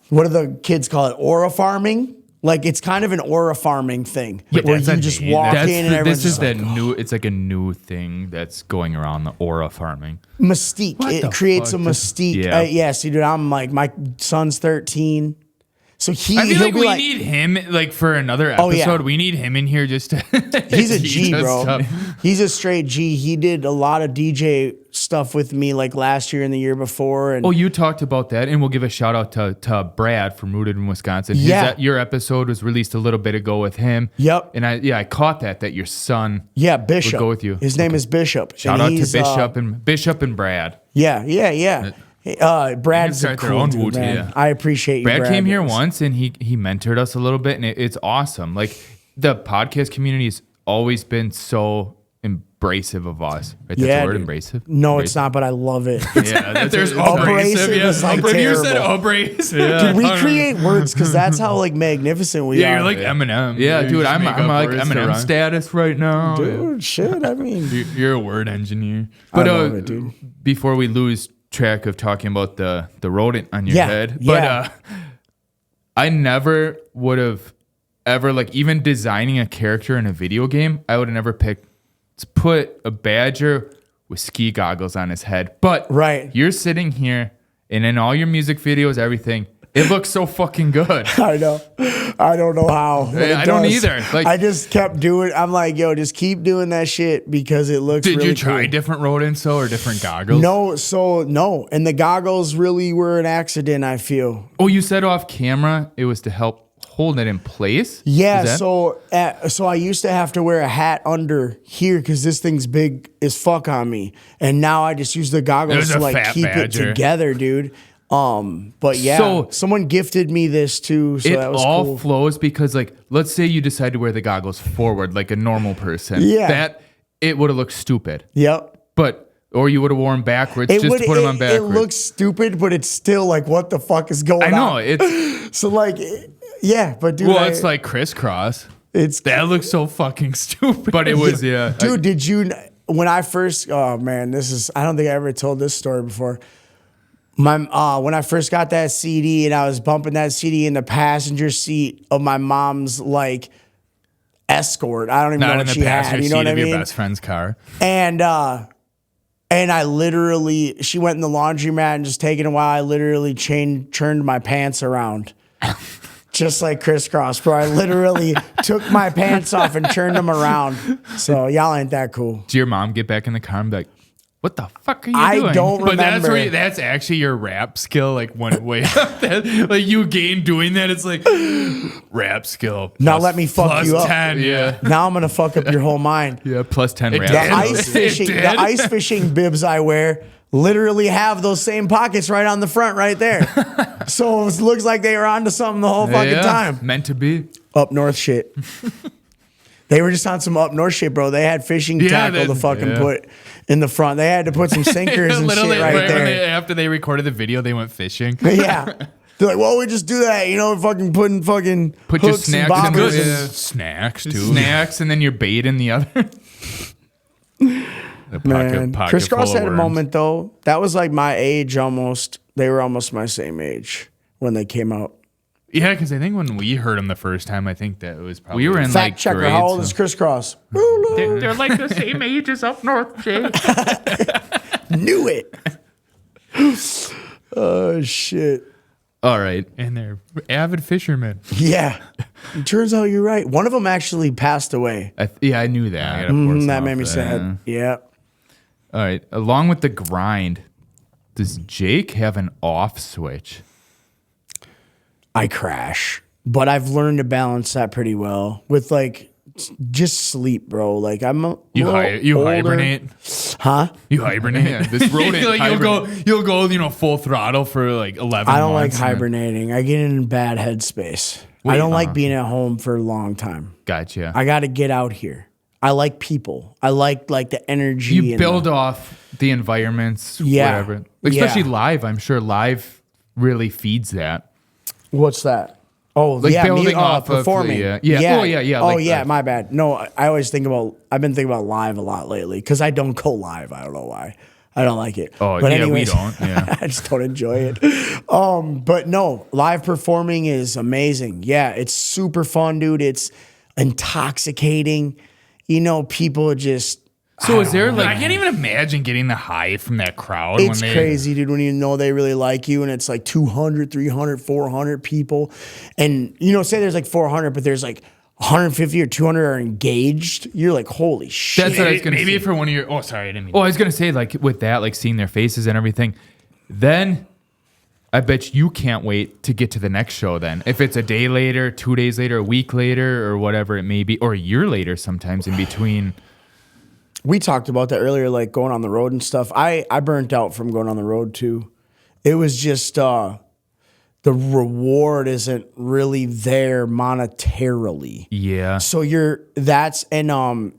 what do the kids call it? Aura farming. Like it's kind of an aura farming thing Wait, where that's you a just name? walk That's in and everyone's this is just that like, new. It's like a new thing that's going around, the aura farming. mystique. What the It creates a fuck? mystique. Yeah. Yes, dude. I'm like, my son's 13. So I feel he'll like be we like, need him like for another Oh, yeah. episode. We need him in here just to. he's a teach G, us bro. stuff. He's a straight G. He did a lot of DJ stuff with me like last year and the year before. And Oh, you talked about that, and we'll give a shout out to Brad from Rooted in Wisconsin. Yeah. Your episode was released a little bit ago with him. Yep. And I caught that your son. yeah, Bishop. go with you. His name is Bishop. Shout And out to he's, Bishop and Brad. Yeah. Brad's a start their cool own dude, Wu-Tang, man. yeah. I appreciate you, Brad came here guys. once, and he mentored us a little bit, and it's awesome. Like the podcast community has always been so embracive of us. Right? That's Yeah, the word, dude. embracive. No, it's not, but I love it. Yeah, that's There's Abrasive abrasive. is, like, You said terrible. abrasive. Dude, we create words because that's how like magnificent we Yeah, are. you're like Eminem. Yeah, You dude, just I'm make like up words to Eminem rhyme. status right now. dude, shit. I mean, You're a word engineer. But I love it, dude. before we lose track of talking about the rodent on your Yeah, head, yeah. but I never would have ever, like, even designing a character in a video game, I would have never picked to put a badger with ski goggles on his head. But Right. you're sitting here, and in all your music videos, everything, it looks so fucking good. I know. I don't know how. but it I don't does. either. Like- I just kept doing. I'm like, yo, just keep doing that shit because it looks. Did really you try cool. different rodents though, or different goggles? No, and the goggles really were an accident. I feel. Oh, you said off camera it was to help hold it in place? Yeah. Is that- So I used to have to wear a hat under here because this thing's big as fuck on me, and now I just use the It goggles was to a like fat keep badger. it together, dude. But yeah, So- someone gifted me this too, so it that was all cool. flows because, like, let's say you decide to wear the goggles forward like a normal person. Yeah. That it would have looked stupid. Yep. But or you would have worn backwards. It Just would. put them on It backwards. looks stupid, but it's still like, what the fuck is going I on? know it's So like, yeah, but dude, Well, it's like crisscross. it's That looks so fucking stupid. but it was yeah. dude. Did you when I first? Oh man, I don't think I ever told this story before. When I first got that CD and I was bumping that CD in the passenger seat of my mom's like Escort. I don't even know Not in what the she had. passenger You know seat what I of your mean? best friend's car. And I literally, she went in the laundromat and just taking a while. I literally churned my pants around, just like crisscross, bro. I literally took my pants off and turned them around. So y'all ain't that cool. Did your mom get back in the car and be like, "What the fuck are you I doing?" don't But that's remember. where that's actually your rap skill. Like one way up that, like you gain doing that. It's like rap skill. Now plus- let me fuck plus you up. 10, yeah. Now I'm gonna fuck up your whole mind. Yeah, plus 10 It rap. The did. the ice fishing bibs I wear literally have those same pockets right on the front, right there. So it looks like they were onto something the whole fucking Yeah, time. meant to be. Up north shit. They were just on some up north shit, bro. They had fishing Yeah, tackle to fucking put in the front. They had to put some sinkers and shit Literally, right when there. after they recorded the video, they went fishing. Yeah. They're like, well, we just do that, fucking putting fucking Put your hooks and snacks in bobbers good and- Snacks, too. snacks, and then your bait in the other. The Man, pocket Crisscross full of had a worms. moment though. That was like my age almost. They were almost my same age when they came out. Yeah, because I think when we heard them the first time, I think that it was probably. We were in Fact like checker, grade, how old so- is Crisscross? They're like the same age as up north, Jake. Knew it. Oh shit. All right. And they're avid fishermen. Yeah. It turns out you're right. One of them actually passed away. I knew that. That made me sad. Yeah. All right. Along with the grind, does Jake have an off switch? I crash, but I've learned to balance that pretty well with like just sleep, bro. Like I'm a You little older. hibernate. Huh? You hibernate. Yeah, this rodent Like, you'll go, full throttle for like 11 I don't like months. and then- hibernating. I get in bad headspace. I don't like being at home for a long time. Gotcha. I got to get out here. I like people. I like the energy. You and build off the environments, Yeah. whatever. Especially Yeah. live. I'm sure live really feeds that. What's that? Oh, Like yeah, building off of the, performing. yeah. Oh, yeah. Oh, Like yeah, the- my bad. No, I've been thinking about live a lot lately because I don't go live. I don't know why. I don't like it. Oh, but yeah, we anyways, don't. Yeah. I just don't enjoy it. But no, live performing is amazing. Yeah, it's super fun, dude. It's intoxicating. People just. So is there like I can't even imagine getting the high from that crowd. It's when they, crazy, dude, when you know they really like you and it's like 200, 300, 400 people. And, say there's like 400, but there's like 150 or 200 are engaged. You're like, holy shit. That's what I was gonna maybe say. for one of your. Oh, sorry, I didn't mean. Oh, I was gonna say, like with that, like seeing their faces and everything, then I bet you can't wait to get to the next show then. If it's a day later, 2 days later, a week later, or whatever it may be, or a year later sometimes in between. We talked about that earlier, like going on the road and stuff. I burnt out from going on the road too. It was just the reward isn't really there monetarily. Yeah. So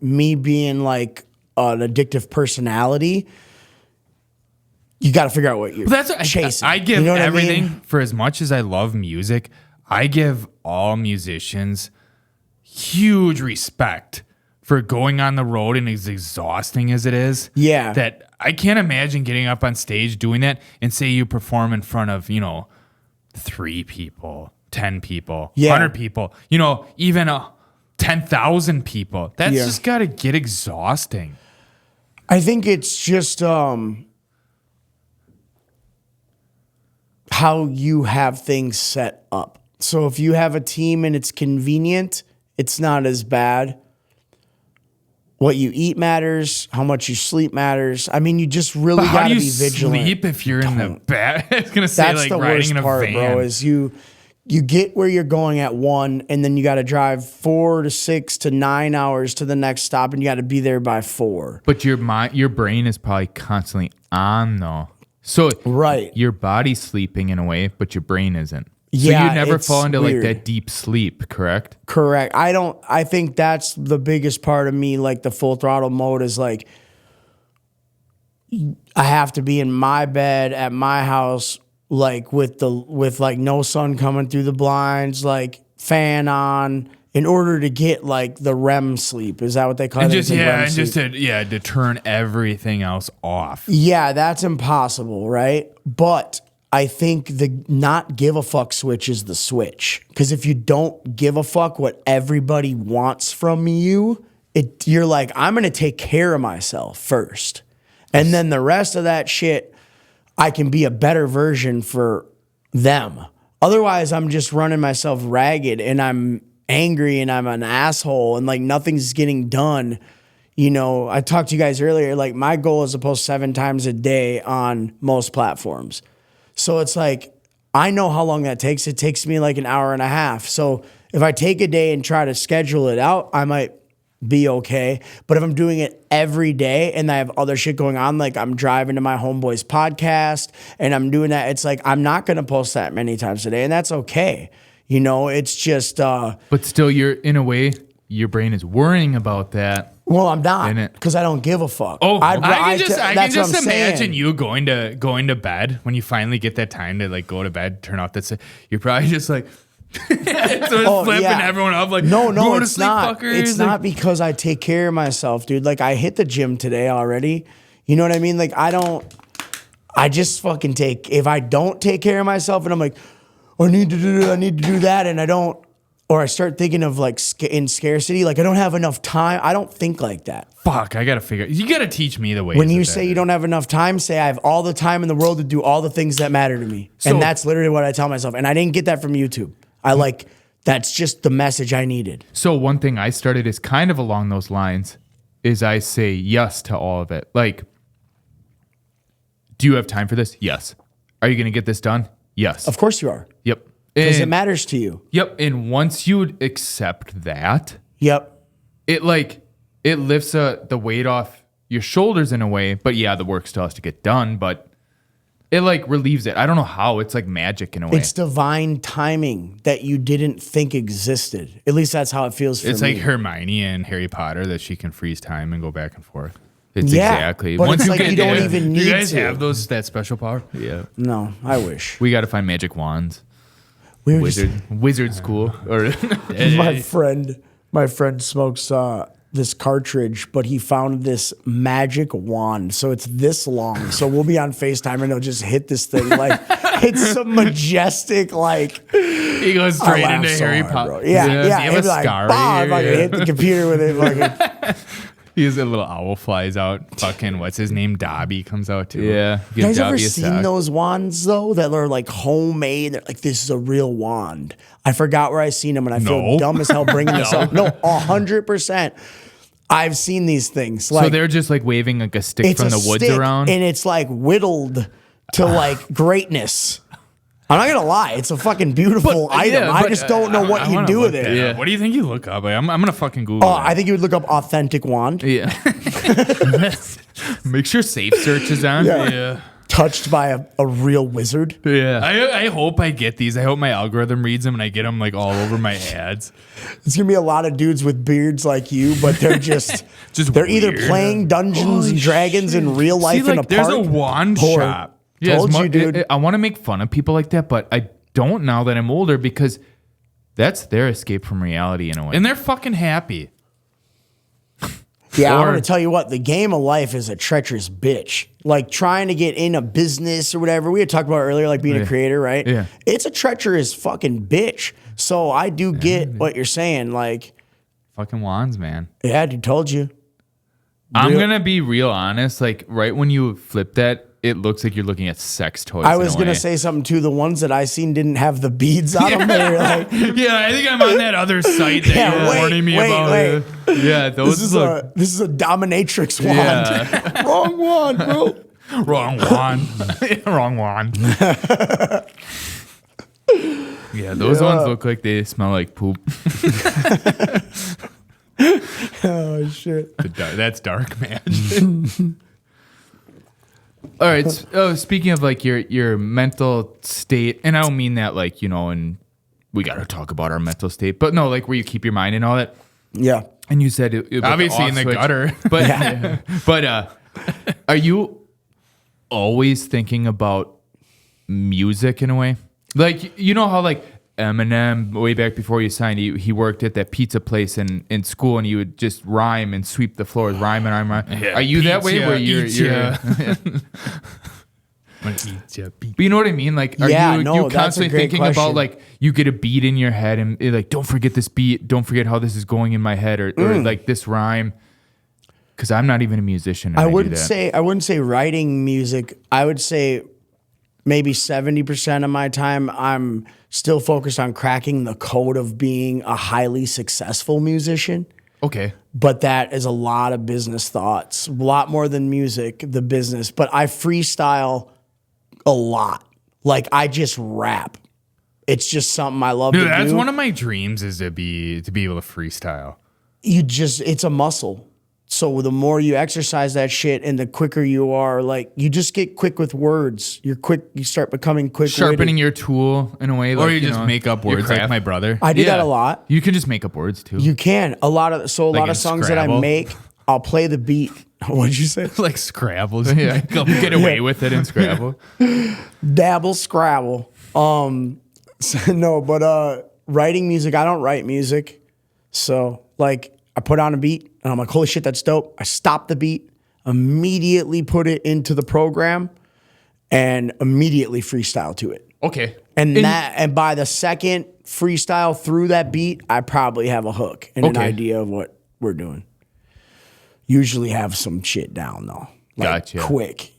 me being like an addictive personality, you got to figure out what you're chasing. I give You know what I everything mean? for as much as I love music. I give all musicians huge respect for going on the road and as exhausting as it is. Yeah. That I can't imagine getting up on stage doing that and say you perform in front of, 3 people, 10 people, Yeah. 100 people, even 10,000 people. That's Yeah. just got to get exhausting. I think it's just how you have things set up. So if you have a team and it's convenient, it's not as bad. What you eat matters. How much you sleep matters. I mean, you just really But how got do to you be vigilant. sleep if you're in the back? I was going to say, That's like, the riding worst in a part, van. bro. Is you get where you're going at 1, and then you got to drive 4 to 6 to 9 hours to the next stop, and you got to be there by 4. But your brain is probably constantly on though. So Right. your body's sleeping in a way, but your brain isn't. So Yeah, you never it's fall into weird. like that deep sleep, correct? Correct. I think that's the biggest part of me, like the full throttle mode is like, I have to be in my bed at my house, like with like no sun coming through the blinds, like fan on, in order to get like the REM sleep. Is that what they call And it? just, It's like REM and sleep. just to turn everything else off. Yeah, that's impossible, right? But I think the not give a fuck switch is the switch. Because if you don't give a fuck what everybody wants from you, you're like, I'm going to take care of myself first. And then the rest of that shit, I can be a better version for them. Otherwise, I'm just running myself ragged and I'm angry and I'm an asshole and like nothing's getting done. I talked to you guys earlier, like my goal is to post 7 times a day on most platforms. So it's like, I know how long that takes. It takes me like an hour and a half. So if I take a day and try to schedule it out, I might be okay. But if I'm doing it every day and I have other shit going on, like I'm driving to my homeboy's podcast and I'm doing that, it's like, I'm not going to post that many times a day. And that's okay. It's just, But still, you're in a way, your brain is worrying about that. Well, I'm not In it. because I don't give a fuck. Oh, I can that's just what I'm imagine saying. you going to bed when you finally get that time to like go to bed, turn off that. You're probably just like flipping everyone up like no, go to it's sleep, not. fuckers. It's not because I take care of myself, dude. Like I hit the gym today already. You know what I mean? Like I just fucking if I don't take care of myself and I'm like, I need to do that, and I don't. Or I start thinking of like in scarcity, like I don't have enough time. I don't think like that. Fuck, I gotta figure. You gotta teach me the way. When you say you don't have enough time, say I have all the time in the world to do all the things that matter to me. And that's literally what I tell myself. And I didn't get that from YouTube. That's just the message I needed. So one thing I started is kind of along those lines is I say yes to all of it. Like, do you have time for this? Yes. Are you going to get this done? Yes. Of course you are. Yep. Because it matters to you. Yep. And once you accept that, Yep. it lifts the weight off your shoulders in a way. But yeah, the work still has to get done, but it like relieves it. I don't know how. It's like magic in a way. It's divine timing that you didn't think existed. At least that's how it feels for me. it's like Hermione and Harry Potter that she can freeze time and go back and forth. It's Yeah, exactly. but Once it's you like get you don't there, even need You guys to. have that special power? yeah. No, I wish. We got to find magic wands. We were just, Wizard school or my friend smokes this cartridge, but he found this magic wand. So it's this long. So we'll be on FaceTime and he'll just hit this thing like it's a majestic like. He goes I straight laugh into so Harry hard, Potter. bro. Yeah. Does he have He'll a be like, scar "Bah," right if I here? can hit the computer with it. Fucking. He has a little owl flies out. Fucking what's his name? Dobby comes out too. yeah. You guys ever Dobby a seen sack. those wands though that are like homemade? They're like, this is a real wand. I forgot where I seen them, and I feel No. dumb as hell bringing this up. No, 100%. I've seen these things. Like So they're just like waving like a stick from a the woods stick, around. and it's like whittled to like greatness. I'm not gonna lie, it's a fucking beautiful item. I just don't know what you wanna do with look it. that Yeah. up. What do you think you look up? I'm gonna fucking Google. Oh, that. I think you would look up authentic wand. Yeah. Make sure safe search is on. Yeah. Touched by a real wizard. Yeah. I hope I get these. I hope my algorithm reads them and I get them like all over my ads. It's gonna be a lot of dudes with beards like you, but they're just they're either weird. playing Dungeons and Dragons in real life See, in a like, there's park. a wand or- shop. Told it's you, dude. I want to make fun of people like that, but I don't now that I'm older because that's their escape from reality in a way. And they're fucking happy. Yeah, I'm Or- gonna tell you what, the game of life is a treacherous bitch. Like trying to get in a business or whatever. We had talked about earlier, like being a creator, right? Yeah. It's a treacherous fucking bitch. So I do get what you're saying. Like, Fucking wands, man. yeah, dude, told you. I'm Real- gonna be real honest. Like right when you flip that, it looks like you're looking at sex toys. I in was a gonna way. say something too. The ones that I seen didn't have the beads on them. They were like, Yeah, I think I'm on that other site that Yeah, you were wait, warning me wait, about. wait. Yeah, those this look. is a dominatrix wand. Yeah. Wrong one, bro. Wrong one. Wrong one. Yeah, those ones look like they smell like poop. Oh shit. That's dark magic. All right. Speaking of like your mental state, and I don't mean that like and we got to talk about our mental state, but no, like where you keep your mind and all that. Yeah. And you said it with Obviously off in the switch, gutter. but are you always thinking about music in a way? Like you know how like Eminem way back before you signed, he worked at that pizza place in school, and you would just rhyme and sweep the floors, rhyme. Yeah, Are you that way pizza, where you're? But you know what I mean? Like, are Yeah, you no, that's a constantly great thinking question. about like you get a beat in your head and like don't forget this beat, don't forget how this is going in my head, or like this rhyme? Because I'm not even a musician. And I do wouldn't that. say writing music. I would say maybe 70% of my time I'm still focused on cracking the code of being a highly successful musician. Okay. But that is a lot of business thoughts, a lot more than music, the business. But I freestyle a lot. Like I just rap. It's just something I love Dude, to that's do. one of my dreams is to be able to freestyle. It's a muscle. So the more you exercise that shit and the quicker you are, like you just get quick with words. You're quick, you start becoming quick. Sharpening your tool in a way, Or like, you just know, make up your words like craft. my brother. I do that a lot. You can just make up words too. You can. A lot of Like songs in that I Scrabble? make, I'll play the beat. What'd you say? Like Scrabble. Yeah, get away with it in Scrabble. Dabble, Scrabble. No, but writing music, I don't write music. So like I put on a beat and I'm like, holy shit, that's dope. I stop the beat, immediately put it into the program and immediately freestyle to it. Okay. And by the second freestyle through that beat, I probably have a hook and an idea of what we're doing. Usually have some shit down though. Like Gotcha. Quick.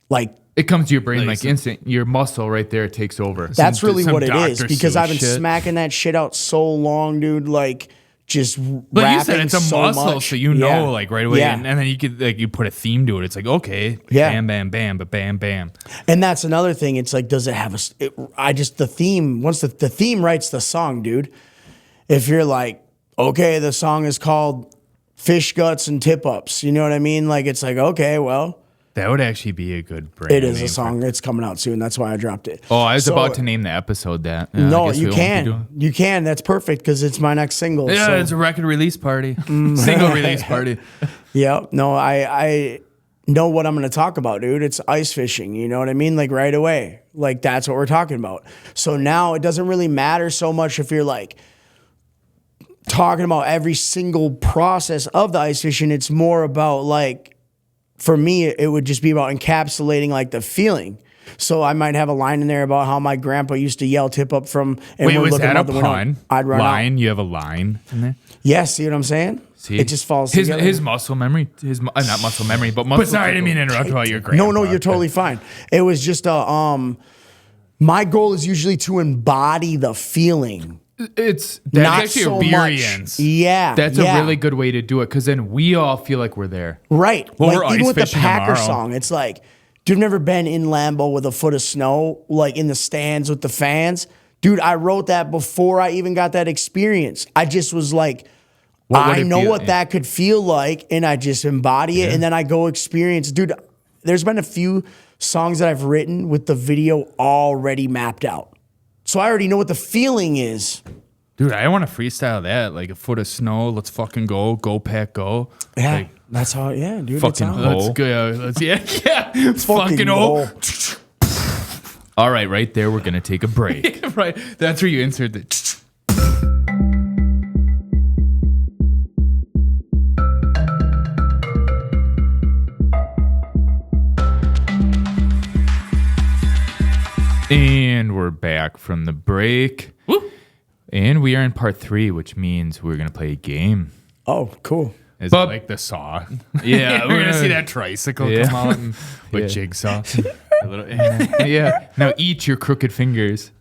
Like it comes to your brain like instant. Your muscle right there takes over. that's really some what it is Dr. because Seuss I've been shit. smacking that shit out so long, dude. Like just But rapping you said it's a so muscle, much. so you know Yeah. like right away, Yeah. and then you could like you put a theme to it. It's like okay, Yeah. bam, bam, bam, but bam, bam. And that's another thing. It's like, does it have the theme, once the theme writes the song, dude, if you're like, okay, the song is called Fish Guts and Tip Ups, you know what I mean? Like, it's like, okay, well, That would actually be a good brand. it is name a song. It's coming out soon. That's why I dropped it. Oh, I was So- about to name the episode that. No, I guess you we won't be can. doing- You can. That's perfect because it's my next single. Yeah, so. it's a record release party, single release party. Yeah, no, I know what I'm going to talk about, dude. It's ice fishing, you know what I mean? Like right away. Like that's what we're talking about. So now it doesn't really matter so much if you're like talking about every single process of the ice fishing. It's more about like, for me, it would just be about encapsulating like the feeling. So I might have a line in there about how my grandpa used to yell tip up from, and Wait, we're was looking that a out the window. pun? I'd run out. Line? You have a line in there? Yeah, see what I'm saying? See? It just falls his together. his muscle memory. Not muscle memory, but muscle. But sorry, I didn't mean to interrupt about your grandpa. No, you're totally fine. It was just my goal is usually to embody the feeling. That's Not actually so experience. much. Yeah. that's yeah. a really good way to do it because then we all feel like we're there. Right. Well, like we're even ice with the fishing Packer tomorrow. song, it's like, dude, never been in Lambeau with a foot of snow, like in the stands with the fans. Dude, I wrote that before I even got that experience. I just was like, What would I it know feel- what that could feel like, and I just embody it, and then I go experience. Dude, there's been a few songs that I've written with the video already mapped out. So I already know what the feeling is. Dude, I want to freestyle that. Like a foot of snow. Let's fucking go. Go, Pack, go. Yeah, Like, that's how, yeah, dude. Fucking it's ho. out. let's go. Let's, yeah. Fucking oh. All right, there we're gonna take a break. Right. That's where you insert the. And we're back from the break. Woo. And we are in part 3, which means we're gonna play a game. Oh, cool. Is But- it like the saw? Yeah, We're going to see that tricycle come out and, with Yeah. Jigsaw. A little, Yeah. Now eat your crooked fingers.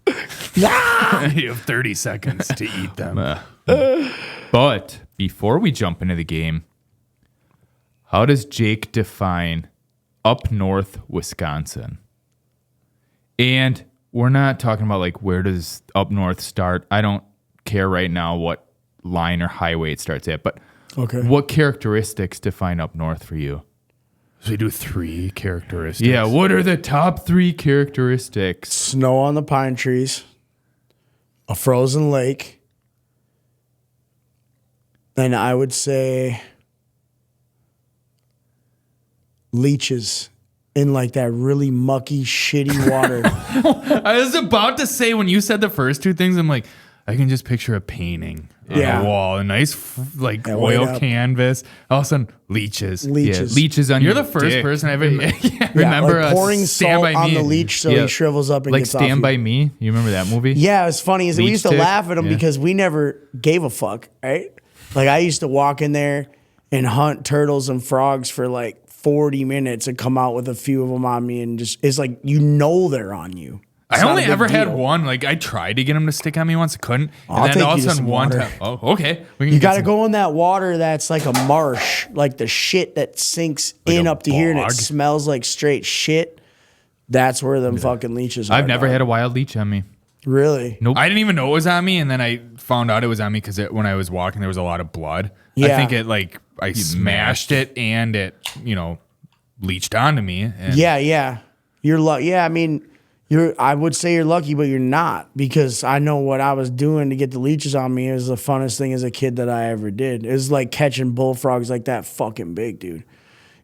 you have 30 seconds to eat them. But before we jump into the game, how does Jake define up north Wisconsin? And we're not talking about like where does up north start. I don't care right now what line or highway it starts at, but Okay. what characteristics define up north for you? So we do 3 characteristics. Yeah, what are the top 3 characteristics? Snow on the pine trees, a frozen lake, and I would say leeches in like that really mucky, shitty water. I was about to say when you said the first 2 things, I'm like, I can just picture a painting on Yeah. a wall, a nice like Yeah, oil wait up. canvas. All of a sudden, leeches. Leeches. Yeah, leeches on You're your the first dick. person I've ever. Yeah, Remember like pouring Stand salt By on Me? the leech so Yeah. he shrivels up and Like gets off Stand you. By Me. You remember that movie? Yeah, it's funny is we Leech used to stick? laugh at him Yeah. because we never gave a fuck, right? Like I used to walk in there and hunt turtles and frogs for like 40 minutes and come out with a few of them on me and just it's like you know they're on you. It's I not only a big ever had deal. one. Like I tried to get him to stick on me once, I couldn't. And I'll then take all of you a to sudden some one water. time. Oh, okay. We can You get got to some- go in that water that's like a marsh, like the shit that sinks in a up to here and it bog? smells like straight shit. That's where them fucking leeches are. I've never dog. had a wild leech on me. Really? Nope. I didn't even know it was on me, and then I found out it was on me because when I was walking, there was a lot of blood. I Yeah. think it like I smashed it, and it leached onto me. And Yeah. You're I would say you're lucky, but you're not, because I know what I was doing to get the leeches on me is the funnest thing as a kid that I ever did. It was like catching bullfrogs like that fucking big, dude.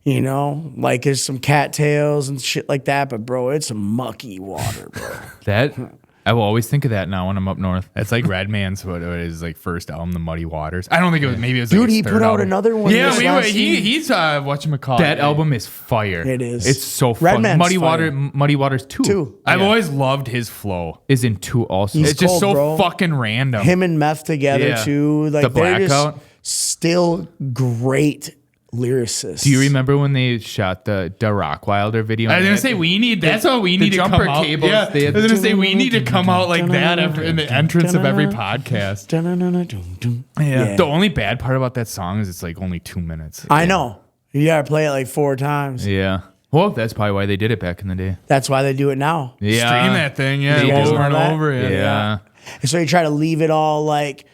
You know, like there's some cattails and shit like that, but bro, it's mucky water, bro. I will always think of that now when I'm up north. That's like Redman's what his like first album, The Muddy Waters. I don't think it was. Maybe it was. Dude, like his he third put out album. another one. Yeah, he's whatchamacallit. That album is fire. It is. It's so fun. Redman's Muddy fire. Waters 2. I've always loved his flow. Is in 2 also. He's It's just cold, so bro. fucking random. Him and Meth together Yeah. too. Like The they're just Blackout. still great lyricists. Do you remember when they shot the Rockwilder video? I was gonna say that's what we need to jumper come out. cables, Yeah, they I had- was gonna say we need to come out like that in the entrance of every podcast. Yeah. The only bad part about that song is it's like only 2 minutes. I know. You gotta play it like 4 times. Yeah. Well, that's probably why they did it back in the day. That's why they do it now. Yeah. Stream that thing, yeah, They over do. and That? over. Yeah. And so you try to leave it all like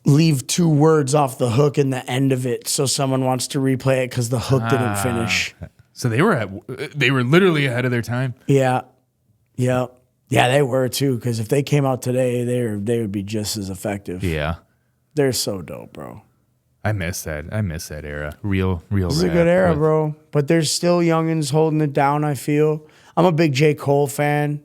leave 2 words off the hook in the end of it, so someone wants to replay it because the hook didn't finish. So they were literally ahead of their time. Yeah, they were too. Because if they came out today, they would be just as effective. Yeah. They're so dope, bro. I miss that era. Real. It's a good era, bro. But there's still youngins holding it down. I feel. I'm a big J. Cole fan.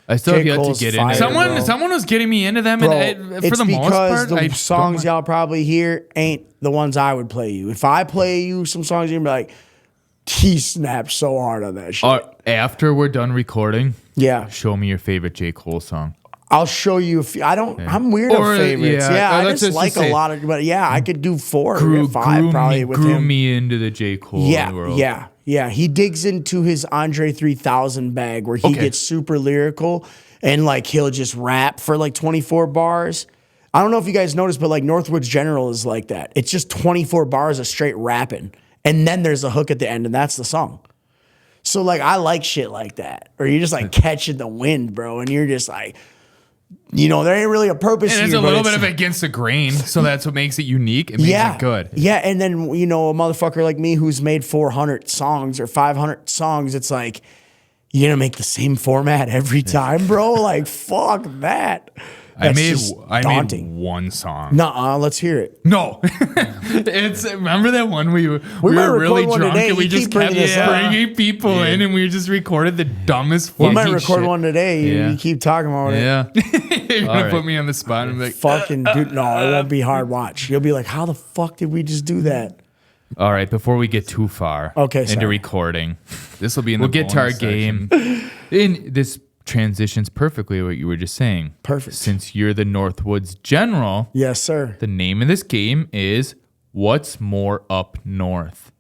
I still have J. yet Cole's to get fire, into bro. Someone was getting me into them, Bro, and for it's the most because part, the I songs don't- y'all probably hear ain't the ones I would play you. If I play you some songs, you're gonna be like, he snapped so hard on that shit. After we're done recording, Yeah, show me your favorite J. Cole song. I'll show you. I'm weird Or, of favorites. yeah, Yeah, I let's just just like say- a lot of. But yeah, I could do 4 or 5 probably with grew him. me into the J. Cole world. Yeah. He digs into his Andre 3000 bag where he gets super lyrical and like he'll just rap for like 24 bars. I don't know if you guys noticed, but like Northwoods General is like that. It's just 24 bars of straight rapping, and then there's a hook at the end, and that's the song. So like I like shit like that, or you're just like catching the wind, bro, and you're just like, you know, there ain't really a purpose. And it's here, a but little bit of against the grain, so that's what makes it unique. It makes it good. Yeah, and then you know a motherfucker like me who's made 400 songs or 500 songs, it's like you're gonna make the same format every time, bro. Like fuck that. I That's made daunting. one song. Nuh-uh, let's hear it. No, remember that one we might were record really one drunk today. and we You just keep bringing kept this up. bringing people in and we just recorded the dumbest We fucking might record shit. one today. You keep talking about it. Yeah. You're gonna All put right. me on the spot and be like, Fucking dude, no, it won't be hard. Watch. You'll be like, how the fuck did we just do that? All right, before we get too far Okay, into sorry. recording, this will be in we'll the get to our bonus section. game. In this transitions perfectly what you were just saying. Perfect. Since you're the Northwoods General, Yes, sir. the name of this game is What's More Up North.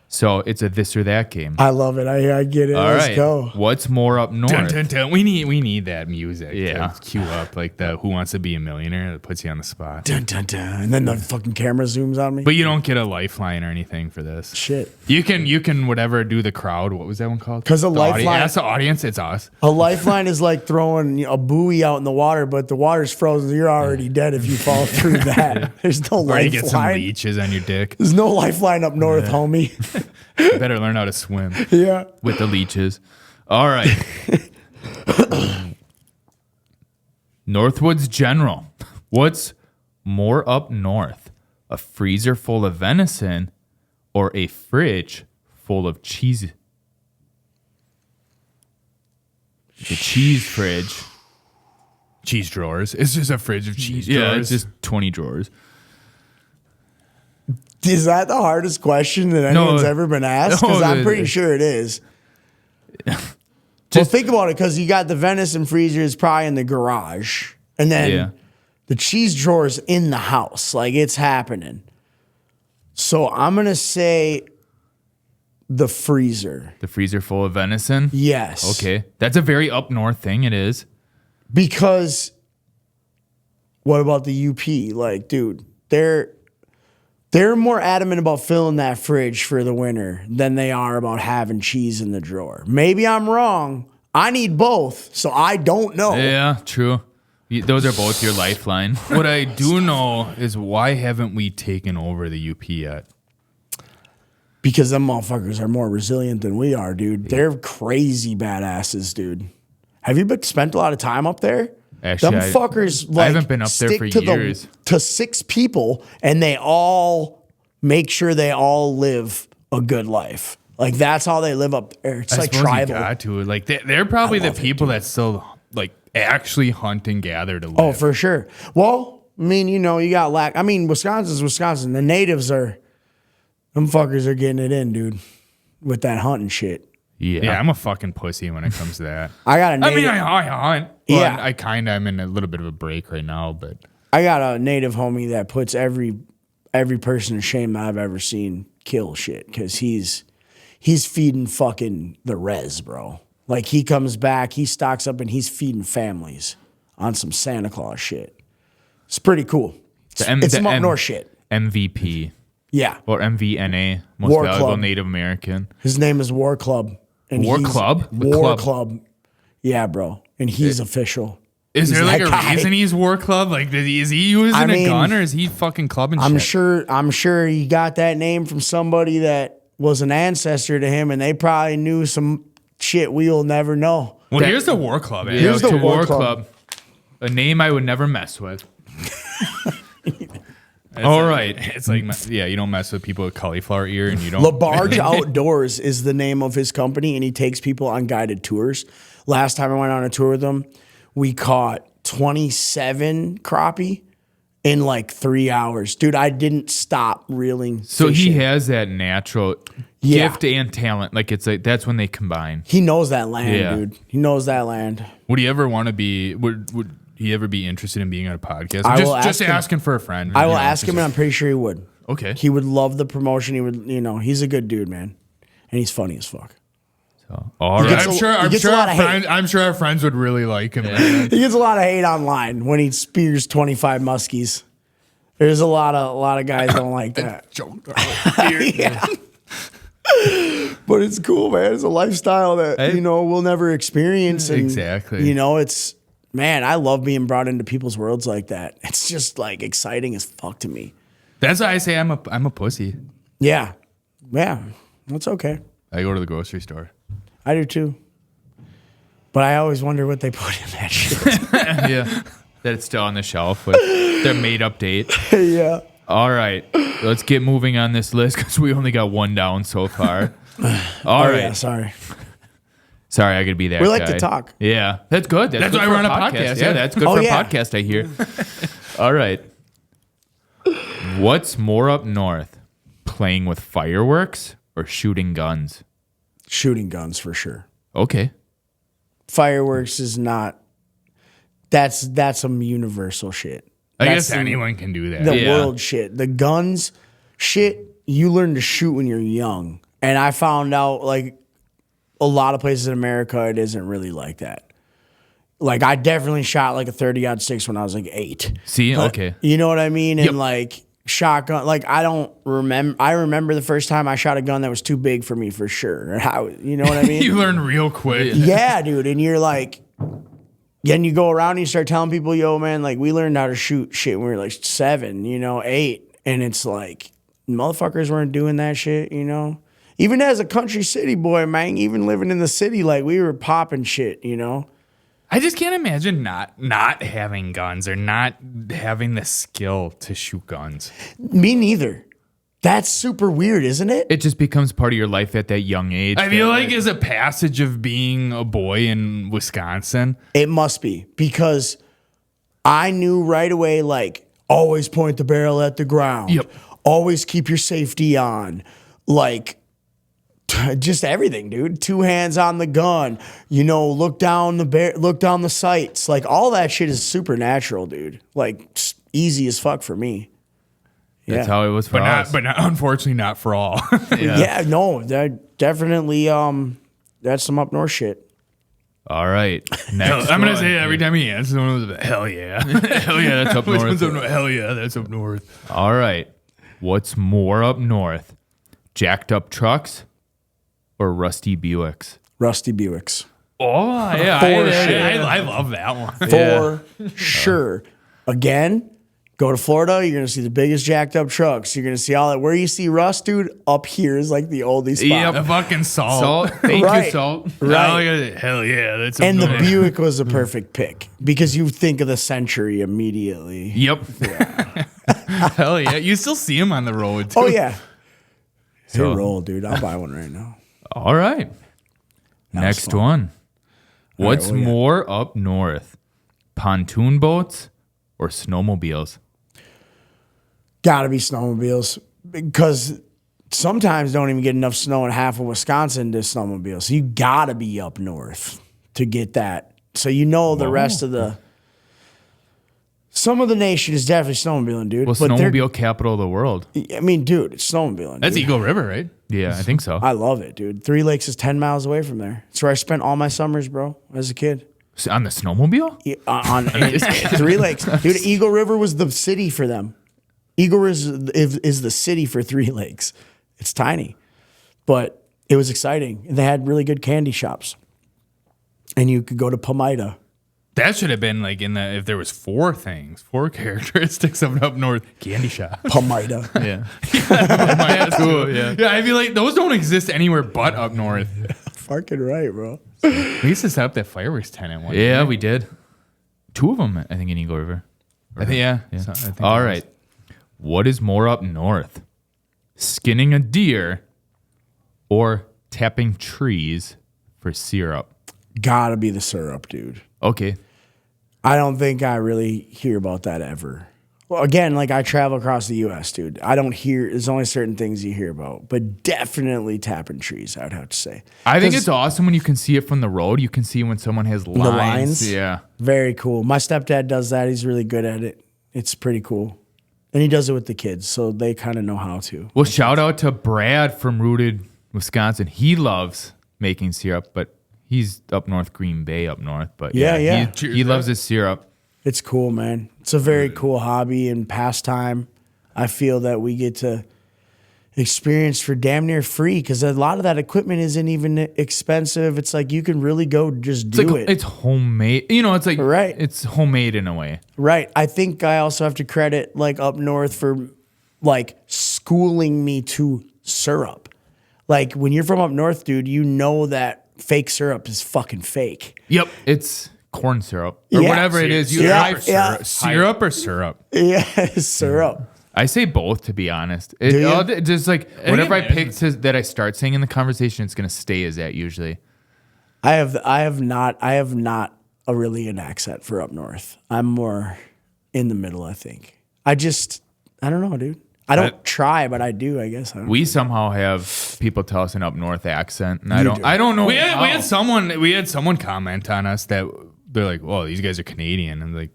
So it's a this or that game. I love it. I get it. All Let's right. go. What's more up north? Dun, dun, dun. We need that music. Yeah. To cue up like the Who Wants to Be a Millionaire that puts you on the spot. Dun, dun, dun. And then the fucking camera zooms on me. But you don't get a lifeline or anything for this. Shit. You can whatever do the crowd. What was that one called? 'Cause a The lifeline- audience. That's the audience. It's us. A lifeline is like throwing a buoy out in the water, but the water's frozen. You're already dead if you fall through that. There's no Or you get some lifeline. leeches on your dick. There's no lifeline up north, homie. You better learn how to swim. Yeah. With the leeches. All right. Northwoods General. What's more up north? A freezer full of venison or a fridge full of cheese? The cheese fridge. Cheese drawers. It's just a fridge of cheese Yeah, drawers. it's just 20 drawers. Is that the hardest question that anyone's ever been asked? Because No, I'm pretty sure it is. Well, think about it, because you got the venison freezer is probably in the garage. And then Yeah. the cheese drawer's in the house. Like, it's happening. So I'm going to say the freezer. The freezer full of venison? Yes. Okay. That's a very up north thing. It is. Because what about the UP? Like, dude, they're more adamant about filling that fridge for the winter than they are about having cheese in the drawer. Maybe I'm wrong. I need both, so I don't know. Yeah, true. Those are both your lifeline. What I do know is why haven't we taken over the UP yet? Because them motherfuckers are more resilient than we are, dude. They're crazy badasses, dude. Have you spent a lot of time up there? Actually, them fuckers, like, I haven't been up there for years. To 6 people, and they all make sure they all live a good life. Like, that's how they live up there. It's like tribal. You got to. Like, they're probably the people that still, like, actually hunt and gather to live. Oh, for sure. Well, I mean, you know, you got Wisconsin's Wisconsin. The natives them fuckers are getting it in, dude, with that hunting shit. Yeah, I'm a fucking pussy when it comes to that. I got a native. I hunt. Well, Yeah. I'm in a little bit of a break right now, but I got a native homie that puts every person to shame that I've ever seen kill shit, because he's feeding fucking the res, bro. Like, he comes back, he stocks up, and he's feeding families on some Santa Claus shit. It's pretty cool. It's some up north shit. MVP. Yeah. Or MVNA, Most War Valuable Club. Native American. His name is War Club. And War Club? The War club. Club. Yeah, bro. And he's official. is He's there like that a guy. reason he's War Club? Like, is he using a gun or is he fucking clubbing I'm shit? sure he got that name from somebody that was an ancestor to him, and they probably knew some shit we'll never know. Well, here's the War Club. Yeah, Here's the to War War Club. Club. A name I would never mess with. All right. It's like, you don't mess with people with cauliflower ear, and you don't. LaBarge Outdoors is the name of his company, and he takes people on guided tours. Last time I went on a tour with him, we caught 27 crappie in like 3 hours. Dude, I didn't stop reeling So fishing. he has that natural gift and talent. Like, it's like that's when they combine. He knows that land, Yeah. dude. He knows that land. Would he ever want to be? Would he ever be interested in being on a podcast? I will Just ask him. asking for a friend. I will ask him, and I'm pretty sure he would. Okay. He would love the promotion. He would, he's a good dude, man. And he's funny as fuck. So, all right. gets a lot of hate. I'm sure our friends would really like him. Man. He gets a lot of hate online when he spears 25 muskies. There's a lot of guys don't like that. Yeah. But it's cool, man. It's a lifestyle that, we'll never experience. And, Exactly. It's, man, I love being brought into people's worlds like that. It's just like exciting as fuck to me. That's why I say I'm a pussy. Yeah. Yeah. That's okay. I go to the grocery store. I do too. But I always wonder what they put in that shit. Yeah. That it's still on the shelf with their made up date. Yeah. All right. Let's get moving on this list because we only got one down so far. All right. Yeah, sorry. Sorry, I could be that We like guy. to talk. Yeah. That's good. That's good why for we're on a podcast, Yeah, yeah. that's good Oh, for yeah. a podcast, I hear. All right. What's more up north? Playing with fireworks or shooting guns? Shooting guns for sure. Okay. Fireworks is not. That's some universal shit. I That's guess some- anyone can do that. The Yeah. world shit. The guns shit, you learn to shoot when you're young. And I found out, like, a lot of places in America, it isn't really like that. Like, I definitely shot like a 30-06 when I was like 8. See? But- Okay. You know what I mean? Yep. And like shotgun, like I remember the first time I shot a gun that was too big for me for sure. How, you know what I mean? You learn real quick. Yeah, dude. And you're like, then you go around and you start telling people, yo, man, like we learned how to shoot shit when we were like 7, 8. And it's like, motherfuckers weren't doing that shit, Even as a country city boy, man, even living in the city, like we were popping shit, I just can't imagine not having guns or not having the skill to shoot guns. Me neither. That's super weird, isn't it? It just becomes part of your life at that young age. I feel like as a passage of being a boy in Wisconsin. It must be, because I knew right away, like, always point the barrel at the ground. Yep. Always keep your safety on. Like, just everything, dude. 2 hands on the gun. Look down the sights. Like, all that shit is supernatural, dude. Like, easy as fuck for me. That's how it was for us. But unfortunately not for all. Yeah, no, that definitely, that's some up north shit. All right. Next I'm gonna one. say it every time he answers one was hell yeah. Hell yeah, that's up Which north. one's up north? Hell yeah, that's up north. All right. What's more up north? Jacked up trucks or rusty Buicks? Rusty Buicks. Oh yeah, For sure. I love that one. For sure. Again, Go to Florida, you're going to see the biggest jacked up trucks. You're going to see all that. Where you see rust, dude, up here is like the oldie spot. Yep. The fucking salt. Salt. Thank Right. you, Salt. Right. Oh, look at it. Hell yeah. That's And the nice. Buick was a perfect pick because you think of the Century immediately. Yep. Hell yeah. You still see them on the road, too. Oh, yeah. So- Hey, roll, dude. I'll buy one right now. All right. Next fun. one. What's what we got? more up north? Pontoon boats or snowmobiles? Gotta be snowmobiles because sometimes don't even get enough snow in half of Wisconsin to snowmobile. So you gotta be up north to get that. So you know the rest of the some of the nation is definitely snowmobiling, dude. Well, But they're- snowmobile capital of the world. I mean, dude, it's snowmobiling. That's dude. Eagle River, right? Yeah, I think so. I love it, dude. Three Lakes is 10 miles away from there. It's where I spent all my summers, bro, as a kid. On the snowmobile? Yeah, on Three Lakes. Dude, Eagle River was the city for them. Eagle River is the city for Three Lakes. It's tiny, but it was exciting. They had really good candy shops. And you could go to Palmyra. That should have been like if there was four characteristics of an up north candy shop. Palmyra. Yeah. That's cool. Yeah, I feel like those don't exist anywhere but up north. Fucking right, bro. We used to set up that fireworks tent at one. Yeah, we did. Two of them, I think, in Eagle River. I think, yeah. Yeah. So, I think All it was. right. What is more up north? Skinning a deer or tapping trees for syrup? Gotta be the syrup, dude. Okay. I don't think I really hear about that ever. Well, again, like I travel across the U.S., dude. I don't hear. There's only certain things you hear about, but definitely tapping trees. I would have to say. I think 'Cause it's awesome when you can see it from the road. You can see when someone has lines. lines? Yeah. very cool. My stepdad does that. He's really good at it. It's pretty cool, and he does it with the kids, so they kind of know how to. Well, shout out to Brad from Rooted, Wisconsin. He loves making syrup, but he's up north, Green Bay up north. But Yeah. he loves his syrup. It's cool, man. It's a very cool hobby and pastime. I feel that we get to experience for damn near free because a lot of that equipment isn't even expensive. It's like you can really go just It's do like it. it's homemade. You know, it's like Right. It's homemade in a way. Right. I think I also have to credit like up north for like schooling me to syrup. Like when you're from up north, dude, you know that fake syrup is fucking fake. Yep. It's corn syrup or Yeah. whatever it is. You Yeah, try yeah. Syrup or syrup? Yeah, syrup. I say both, to be honest. It, Do you? just like whatever I again, pick that I start saying in the conversation, it's gonna stay as that usually. I have not a really an accent for up north. I'm more in the middle, I think. I don't know, dude. I don't try, but I do, I guess. I don't We somehow have people tell us an up north accent, and You do. I don't know. We had how. we had someone comment on us that they're like, "Well, these guys are Canadian," and I'm like,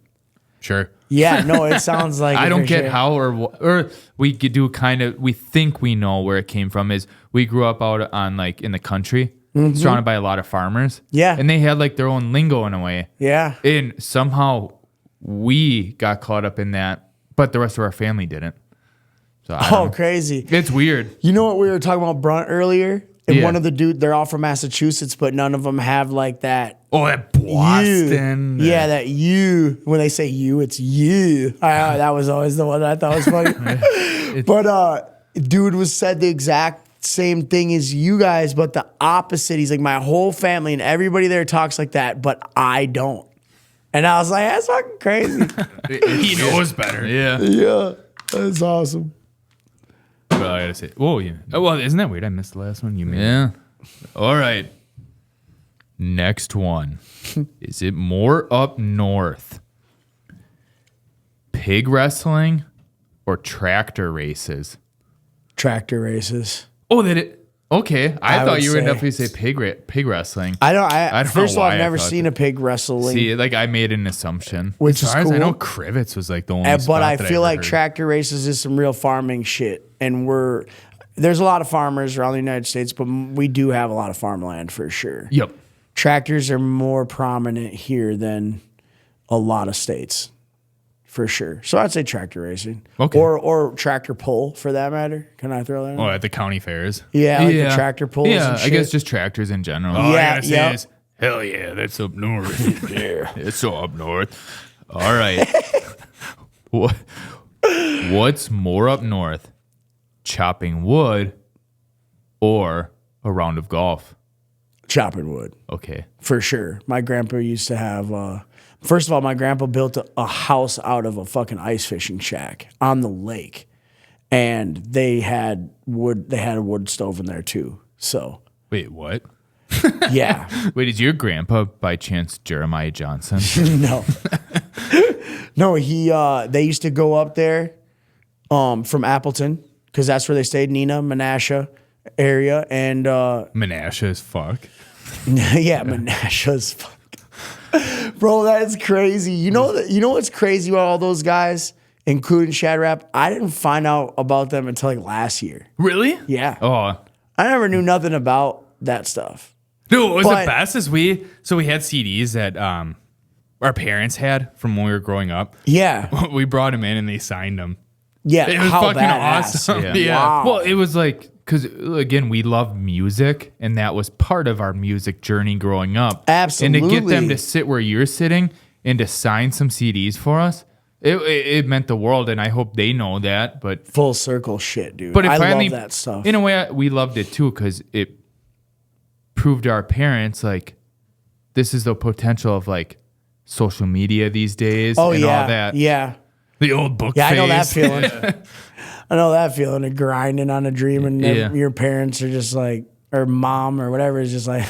sure. Yeah, no, it sounds like I it don't for get sure. how or we could do kind of. We think we know where it came from. Is we grew up out on like in the country, surrounded by a lot of farmers. Yeah. and they had like their own lingo in a way. Yeah. And somehow we got caught up in that, but the rest of our family didn't. So I don't Oh, know. crazy. It's weird. You know what we were talking about Brunt earlier? And Yeah. one of the dude, they're all from Massachusetts, but none of them have like that Oh, that you. Boston. Yeah, that you. When they say you, it's you. That was always the one that I thought was funny. But dude was said the exact same thing as you guys, but the opposite. He's like, my whole family and everybody there talks like that, but I don't. And I was like, that's fucking crazy. He knows better. Yeah. Yeah, that's awesome. Well, I gotta say. Whoa, yeah. Oh, well, isn't that weird? I missed the last one. You made. Yeah. All right. Next one. Is it more up north? Pig wrestling or tractor races? Tractor races. Oh, that it. Okay, I I thought would you were gonna say- definitely say pig wrestling. I don't know first of all, why I've I never thought seen that. a pig wrestling, See, like I made an assumption. which As is far cool. as I know, Crivets was like the only. But spot I that feel ever like heard. tractor races is some real farming shit, and there's a lot of farmers around the United States, but we do have a lot of farmland for sure. Yep. Tractors are more prominent here than a lot of states, for sure. So I'd say tractor racing, Okay. or tractor pull for that matter. Can I throw that in? Oh, at the county fairs. Yeah, like the tractor pulls. Yeah, and I shit. guess just tractors in general. All Yeah, I gotta say yep. is, hell yeah, that's up north. Yeah, it's so up north. All right. what What's more up north, chopping wood or a round of golf? Chopping wood. Okay. For sure. My grandpa used to have, first of all, my grandpa built a house out of a fucking ice fishing shack on the lake. And they had a wood stove in there too. So. Wait, what? Yeah. Wait, is your grandpa by chance Jeremiah Johnson? No. No, they used to go up there from Appleton, because that's where they stayed, Neenah, Menasha area. And Menasha as fuck. yeah, Menasha as fuck. Bro, that's crazy. You know what's crazy about all those guys, including Shadrap? I didn't find out about them until like last year. Really? Yeah. Oh. I never knew nothing about that stuff. No, what was the best is we had CDs that our parents had from when we were growing up. Yeah. We brought them in and they signed them. Yeah. It was how fucking badass. awesome. Yeah. Wow. Well, it was like, because again, we love music, and that was part of our music journey growing up. Absolutely. And to get them to sit where you're sitting and to sign some CDs for us, it meant the world, and I hope they know that. But Full circle shit, dude. But it I finally, love that stuff. in a way, we loved it too, because it proved to our parents, like, this is the potential of, like, social media these days Oh, and yeah. all that. Yeah. The old book Yeah, phase. I know that feeling. I know that feeling of grinding on a dream, and Yeah. your parents are just like, or mom or whatever is just like,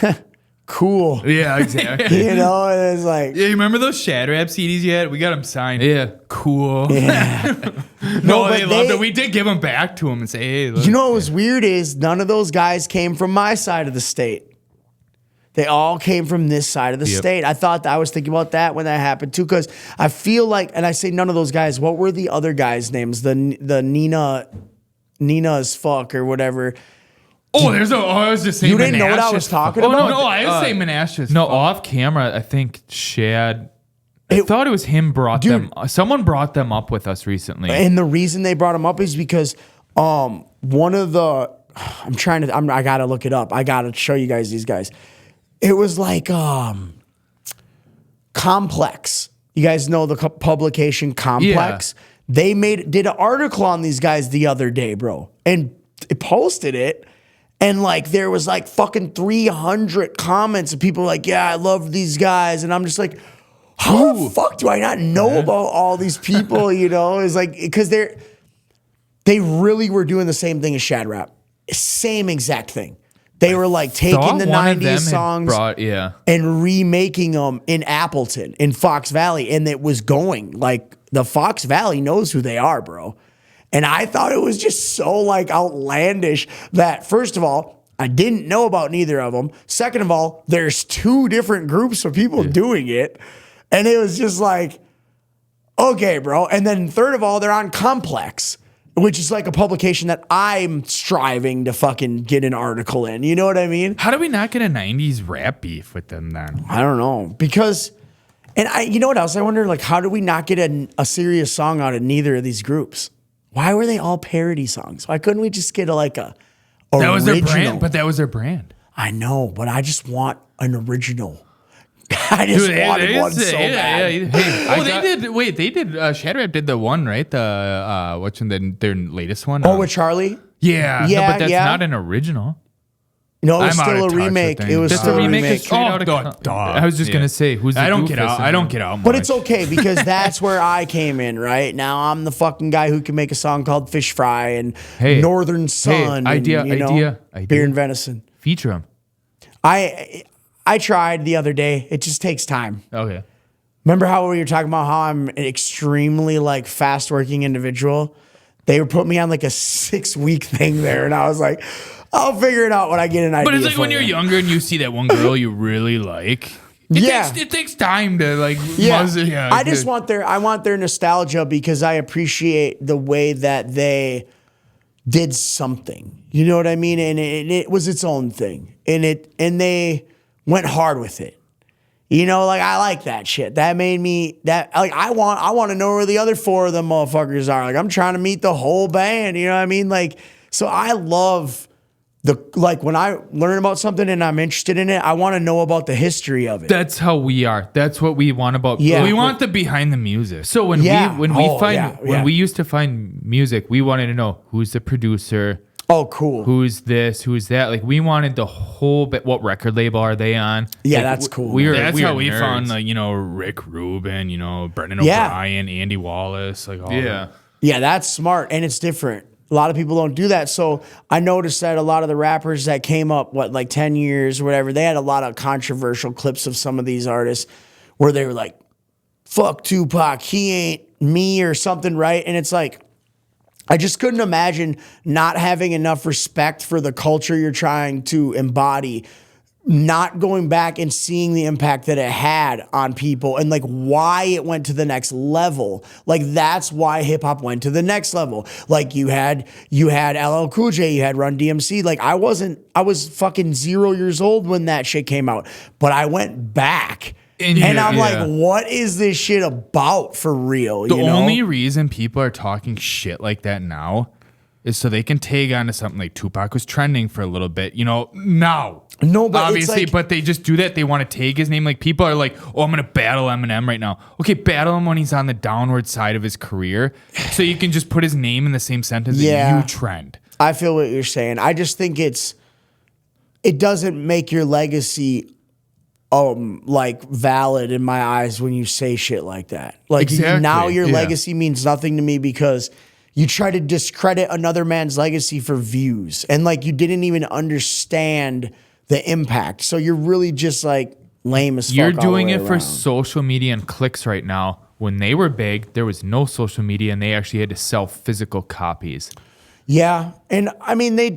cool. Yeah, exactly. You know, and it's like, Yeah, you remember those Shadrap CDs you had? We got them signed. Yeah. Cool. yeah. No, but they loved it. We did give them back to them and say, hey, look. You know what was weird is none of those guys came from my side of the state. They all came from this side of the state. I was thinking about that when that happened too, because I feel like, and I say none of those guys. What were the other guys' names? The Neenah as fuck or whatever. Oh, I was just saying. You didn't know what I Menasha. was talking Oh, about? no, I was saying Menasha. No, off camera, I think Shad. I thought it was him brought them. Someone brought them up with us recently. And the reason they brought him up is because one of the, I gotta look it up. I gotta show you guys these guys. It was like Complex. You guys know the publication Complex? Yeah. They did an article on these guys the other day, bro, and it posted it. And like there was like fucking 300 comments of people like, yeah, I love these guys. And I'm just like, how the fuck do I not know about all these people? You know, it's like, because they really were doing the same thing as Shadrap. Same exact thing. They were like taking the 90s songs and remaking them in Appleton, in Fox Valley. And it was going like the Fox Valley knows who they are, bro. And I thought it was just so like outlandish that, first of all, I didn't know about neither of them. Second of all, there's two different groups of people doing it. And it was just like, okay, bro. And then third of all, they're on Complex, which is like a publication that I'm striving to fucking get an article in. You know what I mean? How do we not get a 90s rap beef with them then? I don't know. Because, you know what else? I wonder, like, how do we not get a serious song out of neither of these groups? Why were they all parody songs? Why couldn't we just get a That was their brand, but that was their brand. I know, but I just want an original. I just wanted one so bad. They did. Shadrap did the one, right? Their latest one. Oh, with Charlie? Yeah, Yeah, no, but that's yeah. not an original. No, it was I'm out still of a touch remake. with It was things. still a remake is remake. straight out of I was just gonna say, who's the I don't get doofus out. in I don't it? get out. But much. it's okay because that's where I came in, right? Now I'm the fucking guy who can make a song called Fish Fry and Hey. Northern Sun. idea, and, you know, idea. Beer and venison. Feature him. I tried the other day. It just takes time. Okay. Remember how we were talking about how I'm an extremely like fast working individual? They were putting me on like a 6-week thing there, and I was like, I'll figure it out when I get an idea. But it's like for when you're you. younger and you see that one girl you really like. It takes time to like. Yeah, I just want I want their nostalgia because I appreciate the way that they did something. You know what I mean? And it was its own thing, and they went hard with it. You know, like I like that shit. That made me I want to know where the other 4 of them motherfuckers are. Like I'm trying to meet the whole band. You know what I mean? Like so I love like when I learn about something and I'm interested in it, I want to know about the history of it. That's how we are. That's what we want about. Yeah. We want the behind the music. So when we used to find music, we wanted to know who's the producer. Oh, cool. Who's this? Who's that? Like we wanted the whole bit. What record label are they on? Yeah, Like, that's cool. That's how we nerds. found, like, Rick Rubin, Brendan Yeah. O'Brien, Andy Wallace, like all that. Yeah, that's smart, and it's different. A lot of people don't do that. So I noticed that a lot of the rappers that came up, like 10 years or whatever, they had a lot of controversial clips of some of these artists where they were like, fuck Tupac, he ain't me or something, right? And it's like, I just couldn't imagine not having enough respect for the culture you're trying to embody, not going back and seeing the impact that it had on people and like why it went to the next level. Like that's why hip hop went to the next level. Like you had LL Cool J, you had Run DMC. Like I was fucking 0 years old when that shit came out, but I went back and I'm like, what is this shit about for real? The only reason people are talking shit like that now is so they can tag onto something like Tupac was trending for a little bit, now. No, but obviously, it's like, but they just do that. They want to tag his name. Like people are like, "Oh, I'm gonna battle Eminem right now." Okay, battle him when he's on the downward side of his career, so you can just put his name in the same sentence. Yeah. And you trend. I feel what you're saying. I just think it doesn't make your legacy like valid in my eyes when you say shit like that. Like Exactly. now your Yeah. legacy means nothing to me because you try to discredit another man's legacy for views and like you didn't even understand the impact. So you're really just like lame as fuck. You're all the doing way it for around. social media and clicks right now. When they were big, there was no social media, and they actually had to sell physical copies. Yeah, and I mean they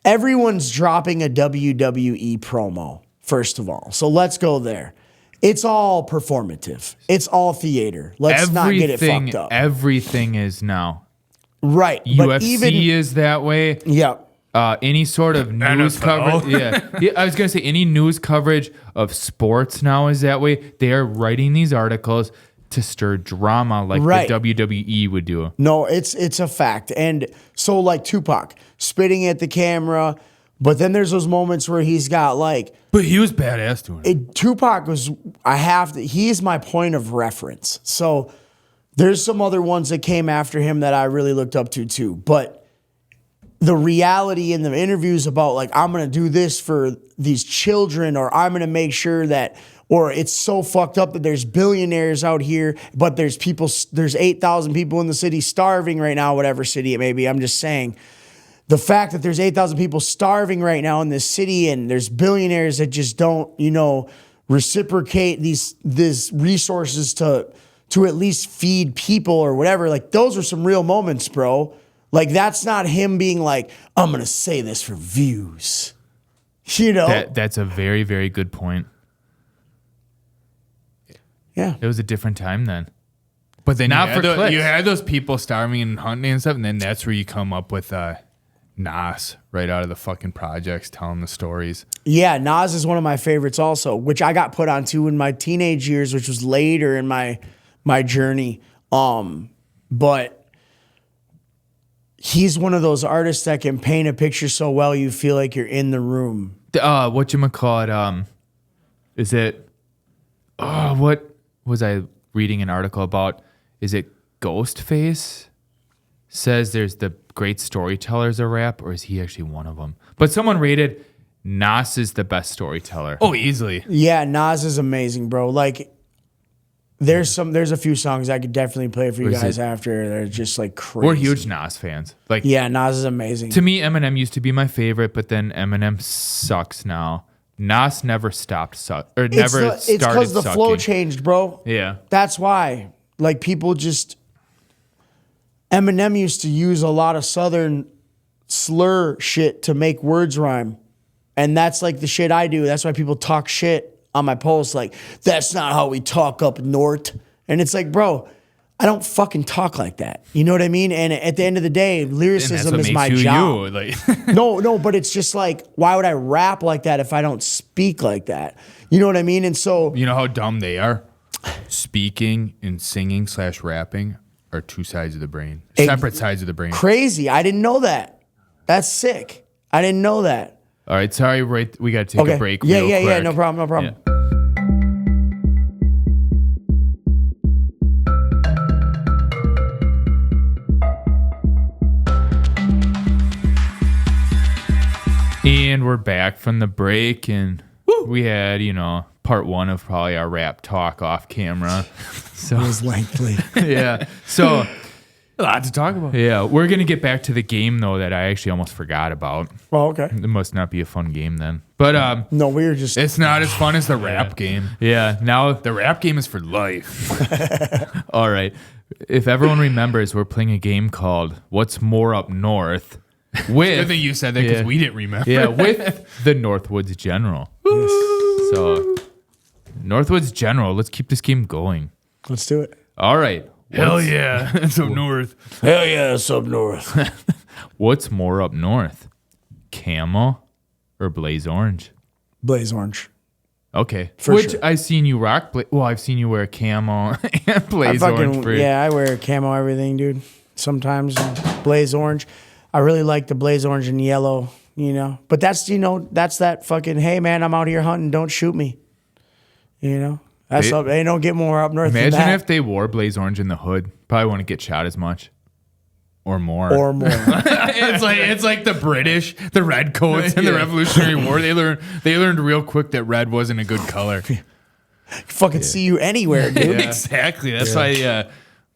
everyone's dropping a WWE promo first of all. So let's go there. It's all performative. It's all theater. Let's not get it fucked up. Everything is now. Right. But UFC is that way. yeah. Any sort of news NFL. coverage. Yeah, I was gonna say any news coverage of sports now is that way. They are writing these articles to stir drama like Right. the WWE would do. No, it's a fact. And so like Tupac spitting at the camera, but then there's those moments where he's got like But he was badass doing it. Tupac was he is my point of reference. So there's some other ones that came after him that I really looked up to too. But the reality in the interviews about like, I'm going to do this for these children, or I'm going to make sure that, or it's so fucked up that there's billionaires out here, but there's 8,000 people in the city starving right now, whatever city it may be. I'm just saying the fact that there's 8,000 people starving right now in this city and there's billionaires that just don't, reciprocate these resources to at least feed people or whatever. Like those are some real moments, bro. Like that's not him being like, I'm going to say this for views. That's a very, very good point. Yeah. It was a different time then. But then Not for clicks. you had those people starving and hunting and stuff, and then that's where you come up with Nas right out of the fucking projects telling the stories. Yeah, Nas is one of my favorites also, which I got put onto in my teenage years, which was later in my journey. But he's one of those artists that can paint a picture so well you feel like you're in the room. Whatchamacallit, is it, what was I reading an article about? Is it Ghostface says there's the great storytellers of rap, or is he actually one of them? But someone rated Nas is the best storyteller. Oh, easily. Yeah, Nas is amazing, bro. Like there's a few songs I could definitely play for you guys after. They're just like crazy. We're huge Nas fans. Like, Yeah, Nas is amazing. to me, Eminem used to be my favorite, but then Eminem sucks now. Nas never stopped started It's because the flow sucking. changed, bro. Yeah. That's why. Like people just Eminem used to use a lot of Southern slur shit to make words rhyme. And that's like the shit I do. That's why people talk shit on my posts. Like, that's not how we talk up north. And it's like, bro, I don't fucking talk like that. You know what I mean? And at the end of the day, lyricism is my job. Like, No, but it's just like, why would I rap like that if I don't speak like that? You know what I mean? And so you know how dumb they are? Speaking and singing / rapping are two sides of the brain, Ex- separate sides of the brain. Crazy. I didn't know that. That's sick. I didn't know that. All right, sorry, we got to take a break. Yeah, real yeah, quick. no problem. Yeah. And we're back from the break, and we had, part one of probably our rap talk off camera. So It was lengthy. yeah, so A lot to talk about. yeah, we're gonna get back to the game though that I actually almost forgot about. Well, okay. It must not be a fun game then, but No, we were just. It's not as fun as the rap game. yeah, now The rap game is for life. all right. If everyone remembers, we're playing a game called "What's More Up North." Good With thing you said that because Yeah. we didn't remember. yeah, with the Northwoods General. So, Northwoods General, let's keep this game going. Let's do it. All right. Hell yeah. It's up north. Hell yeah, it's up north. What's more up north? Camo or Blaze Orange? Blaze orange. Okay. For Which sure. I've seen you rock. I've seen you wear camo and Blaze Orange. I wear camo everything, dude. Sometimes blaze orange. I really like the blaze orange and yellow, But that's, that's that fucking, hey, man, I'm out here hunting. Don't shoot me. That's They- up. They don't get more up north than Imagine that. if they wore Blaze Orange in the hood. Probably wouldn't get shot as much. Or more. Or more. It's like the British, the red coats in the Yeah. Revolutionary War. They learned real quick that red wasn't a good color. Fucking see you anywhere, dude. Exactly. That's why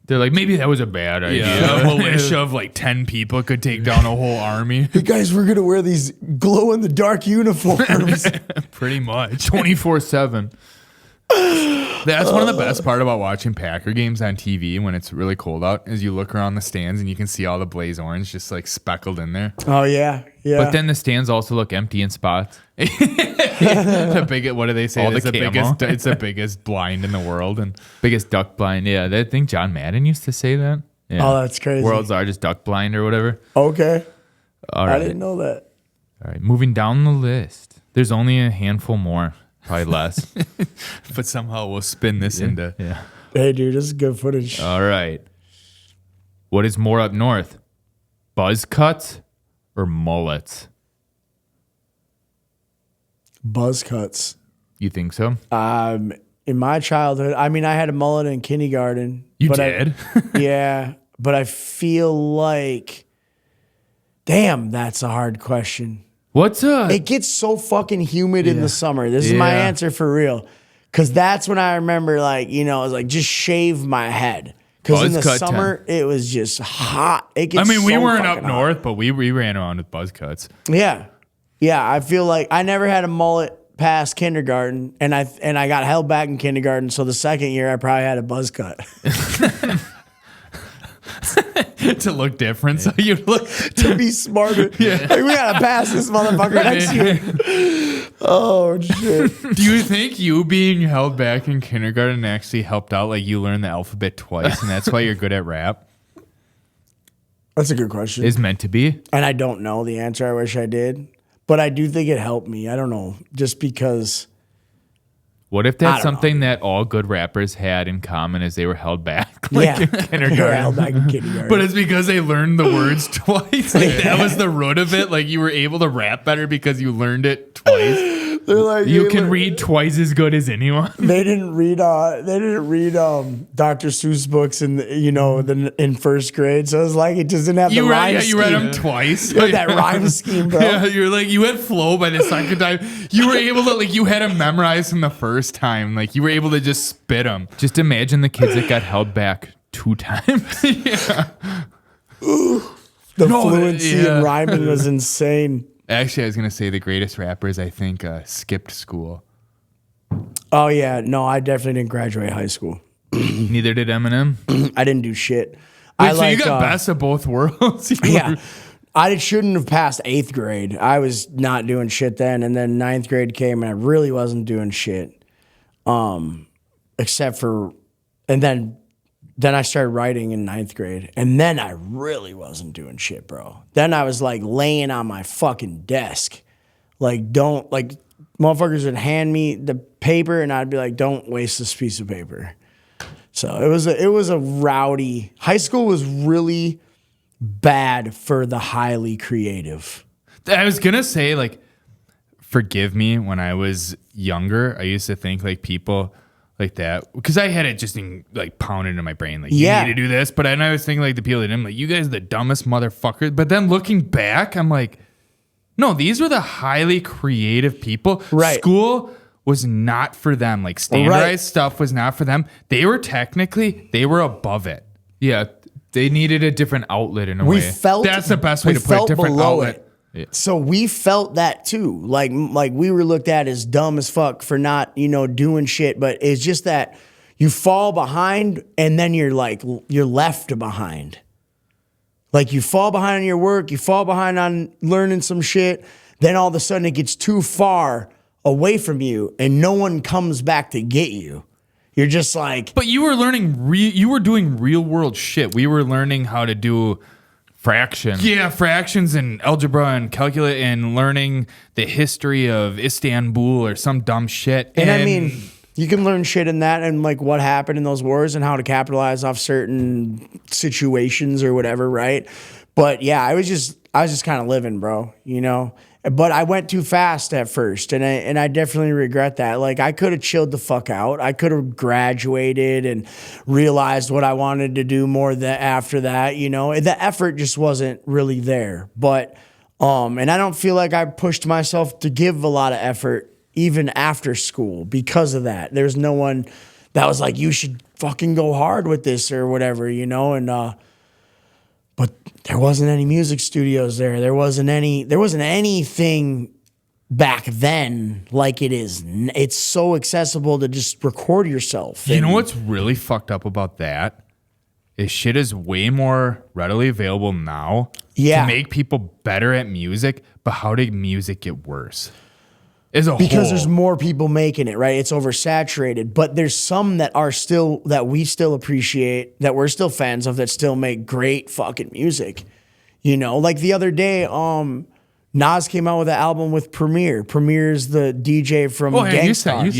They're like, maybe that was a bad idea. a militia of like 10 people could take down a whole army. Hey, guys, we're going to wear these glow in the dark uniforms. Pretty much. 24/7. That's one of the best part about watching Packer games on TV when it's really cold out is you look around the stands and you can see all the blaze orange just like speckled in there. Oh, yeah. Yeah. But then the stands also look empty in spots. The biggest, what do they say? All the It's camo. it's the biggest blind in the world. And Biggest duck blind. Yeah, I think John Madden used to say that. Yeah. Oh, that's crazy. World's largest duck blind or whatever. Okay. All right. I didn't know that. All right. Moving down the list. There's only a handful more. Probably less. but somehow we'll spin this into Yeah. Hey, dude, this is good footage. All right. What is more up north? Buzz cuts or mullets? Buzz cuts. You think so? In my childhood, I had a mullet in kindergarten. You but did? Yeah, but I feel like, damn, that's a hard question. What's up? It gets so fucking humid in the summer. This is my Yeah. answer for real. Because that's when I remember, it was like, just shave my head. Because in Buzz the cut summer, it was just hot. It gets we so weren't up fucking hot. north, but we ran around with buzz cuts. Yeah. Yeah, I feel like I never had a mullet past kindergarten, and I got held back in kindergarten, so the second year I probably had a buzz cut. To look different. So you look To be smarter. Yeah. Like, we gotta pass this motherfucker next year. Oh shit. Do you think you being held back in kindergarten actually helped out? Like you learned the alphabet twice, and that's why you're good at rap? That's a good question. Is meant to be? And I don't know the answer. I wish I did. But I do think it helped me. I don't know. Just because What if I that's don't something that all good rappers had in common is they were held back? yeah. in kindergarten. They were held back in kindergarten. But it's because they learned the words twice. Like that was the root of it. Like you were able to rap better because you learned it twice. they're like You can read twice as good as anyone. They didn't read Dr. Seuss books in first grade. So it's like it just didn't have the rhyme scheme. You read them twice. Like that rhyme scheme, bro. Yeah, you're like you had flow by the second time. You were able to you had them memorized from the first time. Like you were able to just spit them. Just imagine the kids that got held back 2 times. The fluency in rhyming was insane. Actually, I was gonna say the greatest rappers I think skipped school. Oh yeah, no, I definitely didn't graduate high school. Neither did Eminem. I didn't do shit. So you got best of both worlds. Yeah. I shouldn't have passed 8th grade. I was not doing shit then. And then 9th grade came and I really wasn't doing shit. Except for, and then I started writing in 9th grade. And then I really wasn't doing shit, bro. Then I was like laying on my fucking desk. Motherfuckers would hand me the paper and I'd be like, don't waste this piece of paper. So it was a rowdy. High school was really bad for the highly creative. I was gonna say, like, forgive me, when I was younger, I used to think like people like that, because I had it just pounded into my brain, like, you need to do this. But then I was thinking like the people that didn't, like, you guys are the dumbest motherfuckers. But then looking back, I'm like, no, these were the highly creative people. Right. School was not for them. Like, standardized stuff was not for them. They were above it. Yeah, they needed a different outlet in a way. That's the best way to put it, different outlet. Yeah. So we felt that too. Like we were looked at as dumb as fuck for not, doing shit. But it's just that you fall behind and then you're left behind. Like, you fall behind on your work, you fall behind on learning some shit. Then all of a sudden it gets too far away from you and no one comes back to get you. You're just like. But you were learning, you were doing real world shit. We were learning how to do fractions. Yeah, fractions and algebra and calculus and learning the history of Istanbul or some dumb shit. And I mean, you can learn shit in that and like what happened in those wars and how to capitalize off certain situations or whatever, right? But yeah, I was just kind of living, bro, But I went too fast at first, and I definitely regret that. Like, I could have chilled the fuck out. I could have graduated and realized what I wanted to do more after that, The effort just wasn't really there. But and I don't feel like I pushed myself to give a lot of effort even after school because of that. There's no one that was like, you should fucking go hard with this or whatever, and but there wasn't any music studios there. There wasn't anything back then like it is. It's so accessible to just record yourself. You know what's really fucked up about that? Is shit is way more readily available now to make people better at music, but how did music get worse? Because there's more people making it, right? It's oversaturated. But there's some that we still appreciate, that we're still fans of, that still make great fucking music. Like the other day, Nas came out with an album with Premier. Premier's the DJ from Gangstar.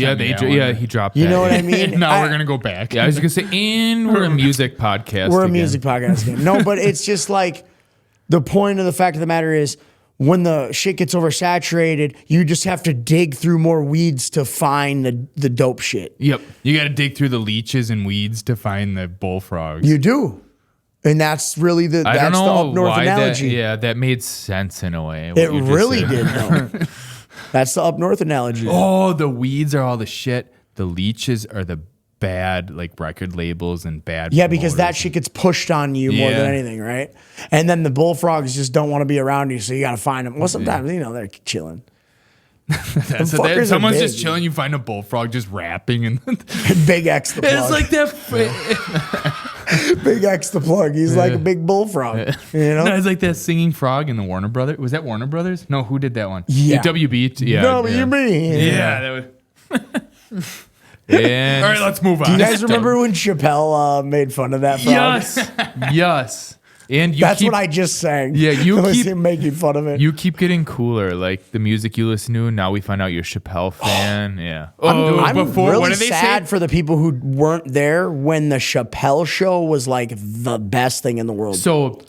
He dropped that. You know what I mean? Now we're going to go back. Yeah, I was going to say, and we're a music podcast. We're a music podcast again. No, but it's just like, the point of the fact of the matter is, when the shit gets oversaturated, you just have to dig through more weeds to find the dope shit. Yep. You got to dig through the leeches and weeds to find the bullfrogs. You do. And that's really the up north analogy. That made sense in a way. It really did, though. That's the up north analogy. Oh, the weeds are all the shit. The leeches are the bad, like, record labels and bad. Yeah, because that shit gets pushed on you more than anything, right? And then the bullfrogs just don't want to be around you, so you got to find them. Well, sometimes, they're chilling. Someone's just chilling, you find a bullfrog just rapping and Big X the plug. It's like that. Big X the plug. He's like a big bullfrog. No, it's like that singing frog in the Warner Brothers. Was that Warner Brothers? No, who did that one? Yeah. WB. Yeah. WB. Yeah. That was. All right, let's move on. Do you guys remember when Chappelle made fun of that frog? Yes. And that's what I just sang. Yeah, you keep him making fun of it. You keep getting cooler, like the music you listen to. Now we find out you're a Chappelle fan. Yeah. I'm really sad for the people who weren't there when the Chappelle show was like the best thing in the world. So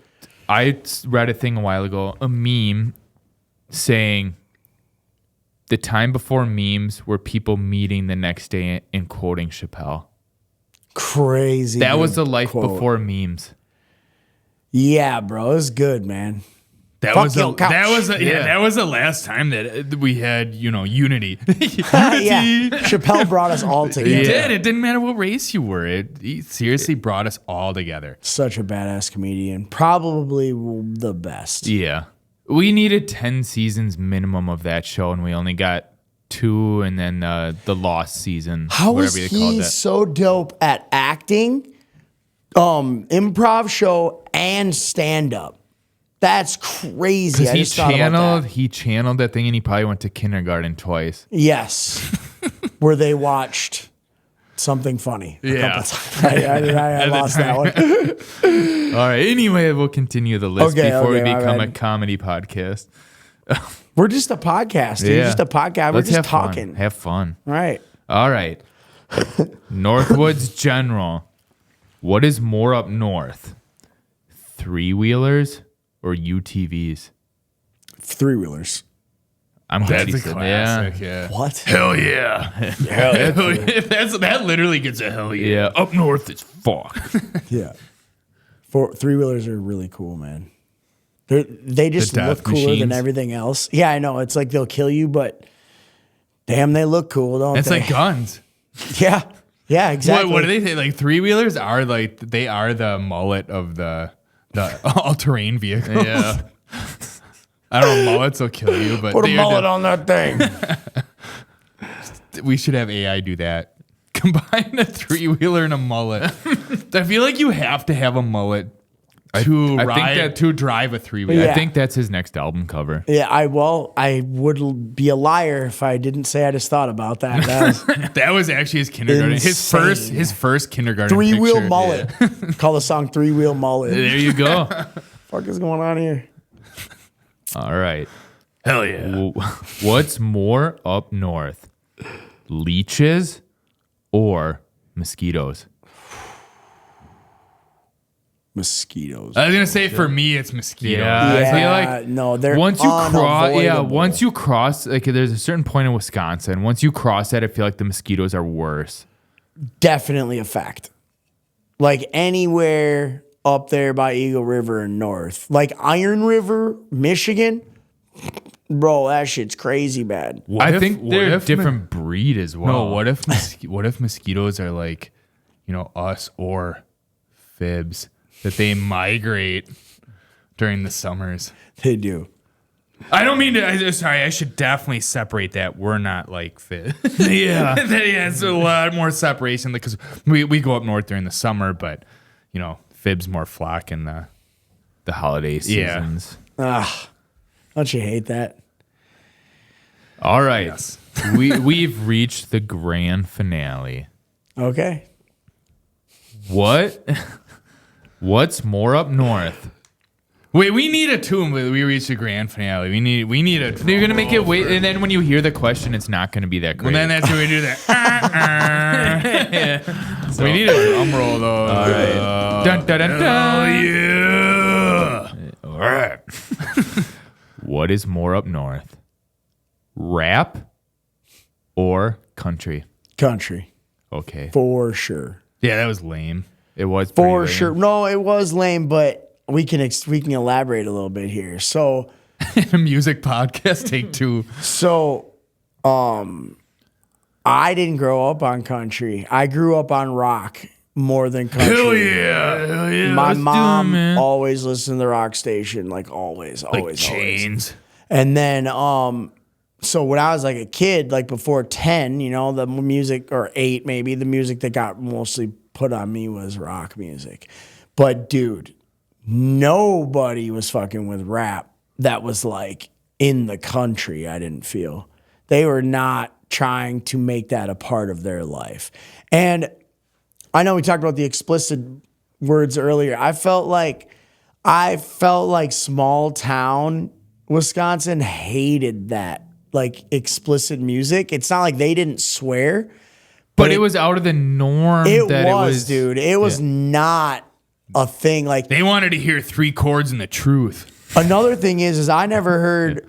I read a thing a while ago, a meme saying the time before memes were people meeting the next day and quoting Chappelle. Crazy. That was the life before memes. Yeah, bro, it was good, man. That was the last time that we had, unity. Yeah. Chappelle brought us all together. He did. It didn't matter what race you were. He seriously brought us all together. Such a badass comedian. Probably the best. Yeah. We needed 10 seasons minimum of that show, and we only got 2, and then the lost season. How is he so dope at acting, improv show, and stand-up? That's crazy. I just thought about that. He channeled that thing, and he probably went to kindergarten twice. Yes. Where they watched something funny. Yeah. I lost that one. All right. Anyway, we'll continue the list before we become a comedy podcast. We're just a podcast, dude. Yeah. Just a podcast. We're just talking. Have fun. Right. All right. Northwoods General. What is more up north? 3-wheelers or UTVs? 3-wheelers. I'm glad That's he a said classic. that. Yeah. What? Hell yeah. Hell yeah. That literally gets a hell yeah. Yeah, up north is fuck. Yeah. 3-wheelers are really cool, man. They just The look death cooler than machines. everything else. Yeah, I know. It's like they'll kill you, but damn, they look cool, don't It's they? like guns. Yeah. Yeah, exactly. What do they say? Like 3-wheelers are like they are the mullet of the all-terrain vehicle. Yeah. I don't know, mullets will kill you, but Put a they are mullet on that thing. we should have AI do that. Combine a 3-wheeler and a mullet. I feel like you have to have a mullet to I think that- to drive a 3-wheeler. Yeah. I think that's his next album cover. Yeah, I would be a liar if I didn't say I just thought about that. That was That was actually his kindergarten. Insane. His first kindergarten 3-wheel picture. mullet. Call the song 3-wheel mullet. There you go. Fuck is going on here? All right. Hell yeah. What's more up north? Leeches or mosquitoes? Mosquitoes. I was gonna say for me it's mosquitoes. Yeah. I feel like no, they're once you unavoidable. once you cross, like there's a certain point in Wisconsin. Once you cross that, I feel like the mosquitoes are worse. Definitely a fact. Like anywhere up there by Eagle River and north, like Iron River, Michigan, bro, that shit's crazy bad. I think they're a different breed as well. No, what if mosquitoes are like, us or fibs that they migrate during the summers? They do. I don't mean to. Sorry, I should definitely separate that. We're not like fibs. Yeah. Yeah, it's a lot more separation because we go up north during the summer, but fibs more flock in the holiday seasons. Don't you hate that? All right. Yes. We've reached the grand finale. Okay. What's more up north? Wait, we need a tune. We reach the grand finale. We need a. You're gonna make it wait, and then when you hear the question, it's not gonna be that great. And then that's when we do that. So, we need a drum roll though. All right. Dun, dun, dun, dun. Yeah. All right. What is more up north? Rap or country? Country. Okay. For sure. Yeah, that was lame. It was pretty For lame. sure. No, it was lame, but we can elaborate a little bit here. So, Music podcast take 2. I didn't grow up on country. I grew up on rock more than country. Hell yeah. My Let's do it, mom man. always listened to the rock station, like always. Chains. And then, so when I was like a kid, like before 10, the music, or 8 maybe, the music that got mostly put on me was rock music. But dude, nobody was fucking with rap that was like in the country, I didn't feel. They were not trying to make that a part of their life. And I know we talked about the explicit words earlier. I felt like small town Wisconsin hated that, like explicit music. It's not like they didn't swear, But it was out of the norm. it that was, dude. It was not a thing. Like They wanted to hear 3 chords and the truth. another thing is I never heard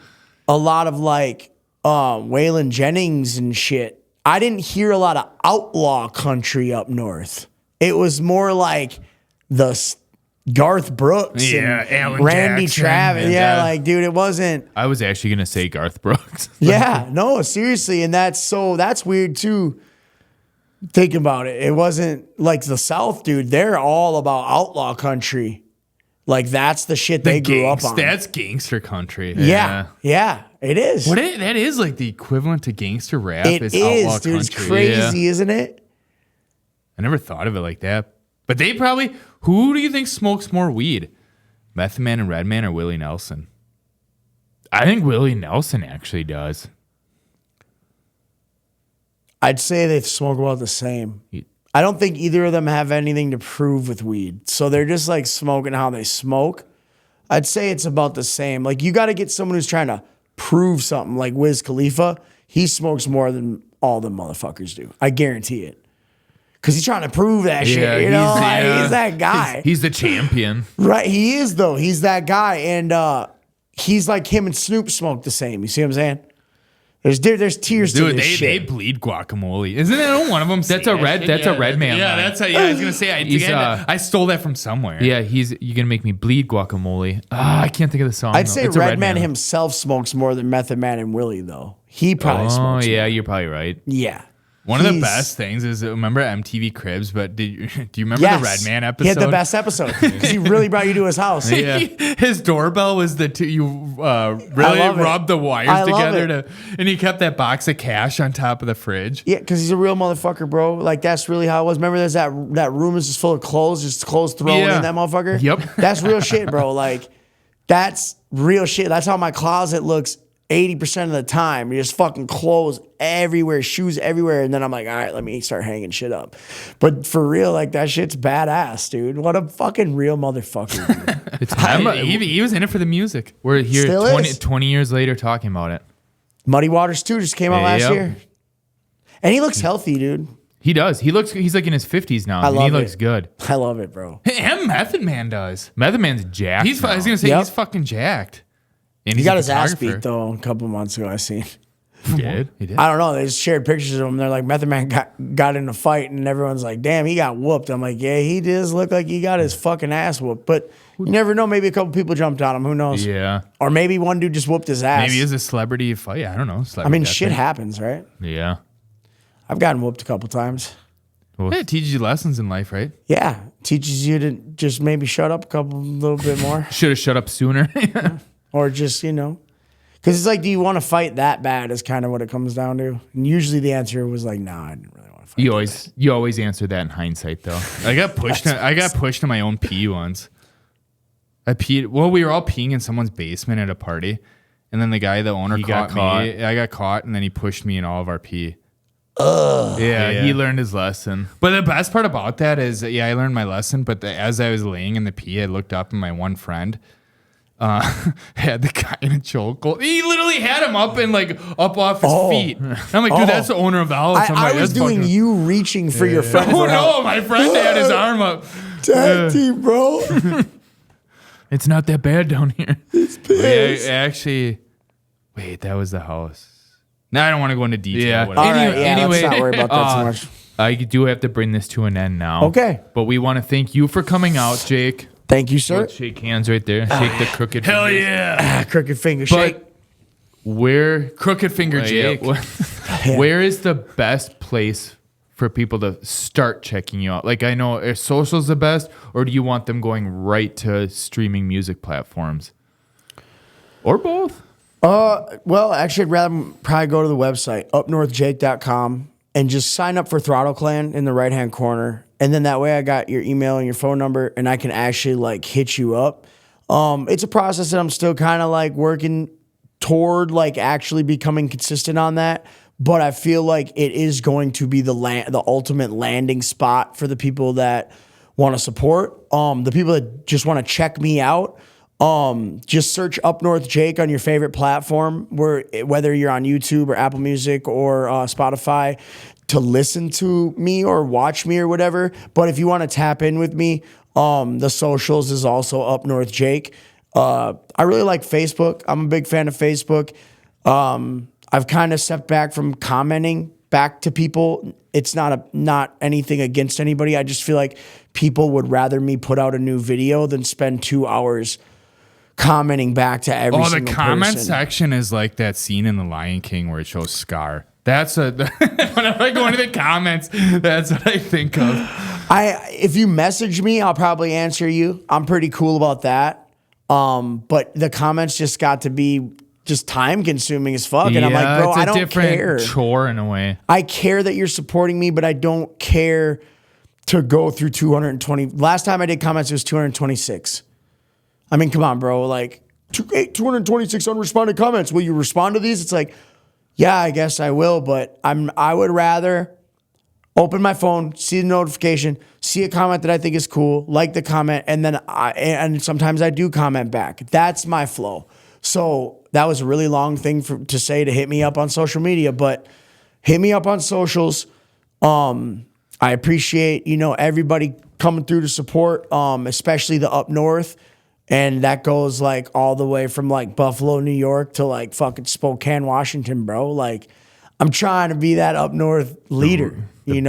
a lot of like Waylon Jennings and shit. I didn't hear a lot of outlaw country up north. It was more like the Garth Brooks Yeah, and Alan Randy Jackson Travis. and, Yeah, like dude, it wasn't. I was actually gonna say Garth Brooks. Yeah, no, seriously, and that's weird too. Think about it. It wasn't like the South, dude. They're all about outlaw country. Like that's the shit they grew up on. That's gangster country. Yeah, it is. That is like the equivalent to gangster rap. It is is, outlaw dude. It's country. crazy, isn't it? I never thought of it like that. But they probably, who do you think smokes more weed? Method Man and Redman or Willie Nelson? I think Willie Nelson actually does. I'd say they smoke about the same. I don't think either of them have anything to prove with weed. So they're just like smoking how they smoke. I'd say it's about the same. Like you got to get someone who's trying to prove something, like Wiz Khalifa. He smokes more than all the motherfuckers do. I guarantee it. because he's trying to prove that shit. You know, he's that guy. He's the champion. Right. He is, though. He's that guy. And he's like him and Snoop smoke the same. You see what I'm saying? There's tears to this shit. They bleed guacamole. Isn't that one of them? That's a red. That's a red man. Yeah, line. I was gonna say. I stole that from somewhere. Yeah, you're gonna make me bleed guacamole. I can't think of the song. I'd say Redman himself smokes more than Method Man and Willie, though. He probably smokes. Oh yeah, more. you're probably right. Yeah. One of the best things is, remember MTV Cribs, but do you remember the Redman episode? He had the best episode because he really brought you to his house. Yeah. His doorbell was you really rubbed the wires together and he kept that box of cash on top of the fridge. Yeah, because he's a real motherfucker, bro. Like, that's really how it was. Remember there's that room is just full of clothes, just clothes thrown in that motherfucker? Yep. That's real shit, bro. Like, that's real shit. That's how my closet looks 80% of the time. You just fucking clothes everywhere, shoes everywhere. And then I'm like, all right, let me start hanging shit up. But for real, like, that shit's badass, dude. What a fucking real motherfucker, dude. He was in it for the music. We're here 20 years later talking about it. Muddy Waters 2 just came out last year. And he looks healthy, dude. He does. He's like in his 50s now. He looks good. I love it, bro. Him, Method Man does. Method Man's jacked. I was going to say, he's fucking jacked. And he got his ass beat, though, a couple months ago, I seen. He did? I don't know. They just shared pictures of him. They're like, Method Man got in a fight, and everyone's like, damn, he got whooped. I'm like, yeah, he does look like he got his fucking ass whooped. But you never know. Maybe a couple people jumped on him. Who knows? Yeah. Or maybe one dude just whooped his ass. Maybe it's a celebrity fight. I don't know. I mean, shit happens, right? Yeah. I've gotten whooped a couple times. Yeah, it teaches you lessons in life, right? Yeah. Teaches you to just maybe shut up a little bit more. Should have shut up sooner. Or just, because it's like, do you want to fight that bad is kind of what it comes down to. And usually the answer was like, nah, I didn't really want to fight. You always answer that in hindsight, though. I got pushed in my own pee once. I peed. Well, we were all peeing in someone's basement at a party. And then the owner caught me. I got caught, and then he pushed me in all of our pee. Yeah, he learned his lesson. But the best part about that is, I learned my lesson. But as I was laying in the pee, I looked up, and my one friend had the guy in a chokehold. He literally had him up and up off his feet. And I'm like, dude, that's the owner of the house. I was doing you reaching for your friend. Oh no, my friend had his arm up. Tag team, bro. It's not that bad down here. It's pissed. Actually, wait, that was the house. Now I don't want to go into detail. Yeah. All right, anyway, let's not worry about that too much. I do have to bring this to an end now. Okay. But we want to thank you for coming out, Jake. Thank you, sir. Let's shake hands right there. Shake the crooked Hell fingers. yeah. Crooked finger shake. Crooked finger Jake. Where is the best place for people to start checking you out? Like, I know, are socials the best, or do you want them going right to streaming music platforms? Or both? Well, actually, I'd rather probably go to the website, upnorthjake.com, and just sign up for Throttle Clan in the right-hand corner. And then that way I got your email and your phone number, and I can actually, hit you up. It's a process that I'm still kind of, working toward, actually becoming consistent on that. But I feel like it is going to be the ultimate landing spot for the people that want to support. The people that just want to check me out. Just search Up North Jake on your favorite platform, whether you're on YouTube or Apple Music or Spotify, to listen to me or watch me or whatever. But if you want to tap in with me, the socials is also Up North Jake. I really like Facebook. I'm a big fan of Facebook. I've kind of stepped back from commenting back to people. It's not anything against anybody. I just feel like people would rather me put out a new video than spend 2 hours commenting back to every single person. The comment section is like that scene in The Lion King where it shows Scar. Whenever I go into the comments, that's what I think of. If you message me, I'll probably answer you. I'm pretty cool about that. But the comments just got to be just time consuming as fuck. And I'm like, bro, I don't care. It's a different chore in a way. I care that you're supporting me, but I don't care to go through 220. Last time I did comments, it was 226. I mean, come on, bro. 226 unresponded comments. Will you respond to these? It's like, yeah, I guess I will, but I would rather open my phone, see the notification, see a comment that I think is cool, like the comment, and then and sometimes I do comment back. That's my flow. So that was a really long thing to say to hit me up on social media, but hit me up on socials. I appreciate, everybody coming through to support, especially the up north. And that goes like all the way from like Buffalo, New York to like fucking Spokane, Washington, bro. Like I'm trying to be that up north leader, more than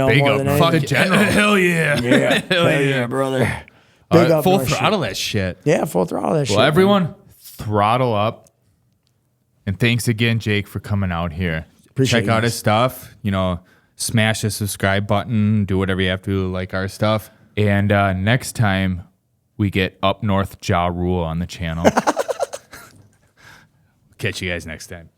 anything. Fuck general. Hell yeah. Yeah. Hell yeah, brother. Big up full north throttle that shit. Yeah, full throttle that shit. Well, everyone, throttle up. And thanks again, Jake, for coming out here. Appreciate Check you out guys. his stuff. Smash the subscribe button. Do whatever you have to like our stuff. And next time we get Up North Ja Rule on the channel. Catch you guys next time.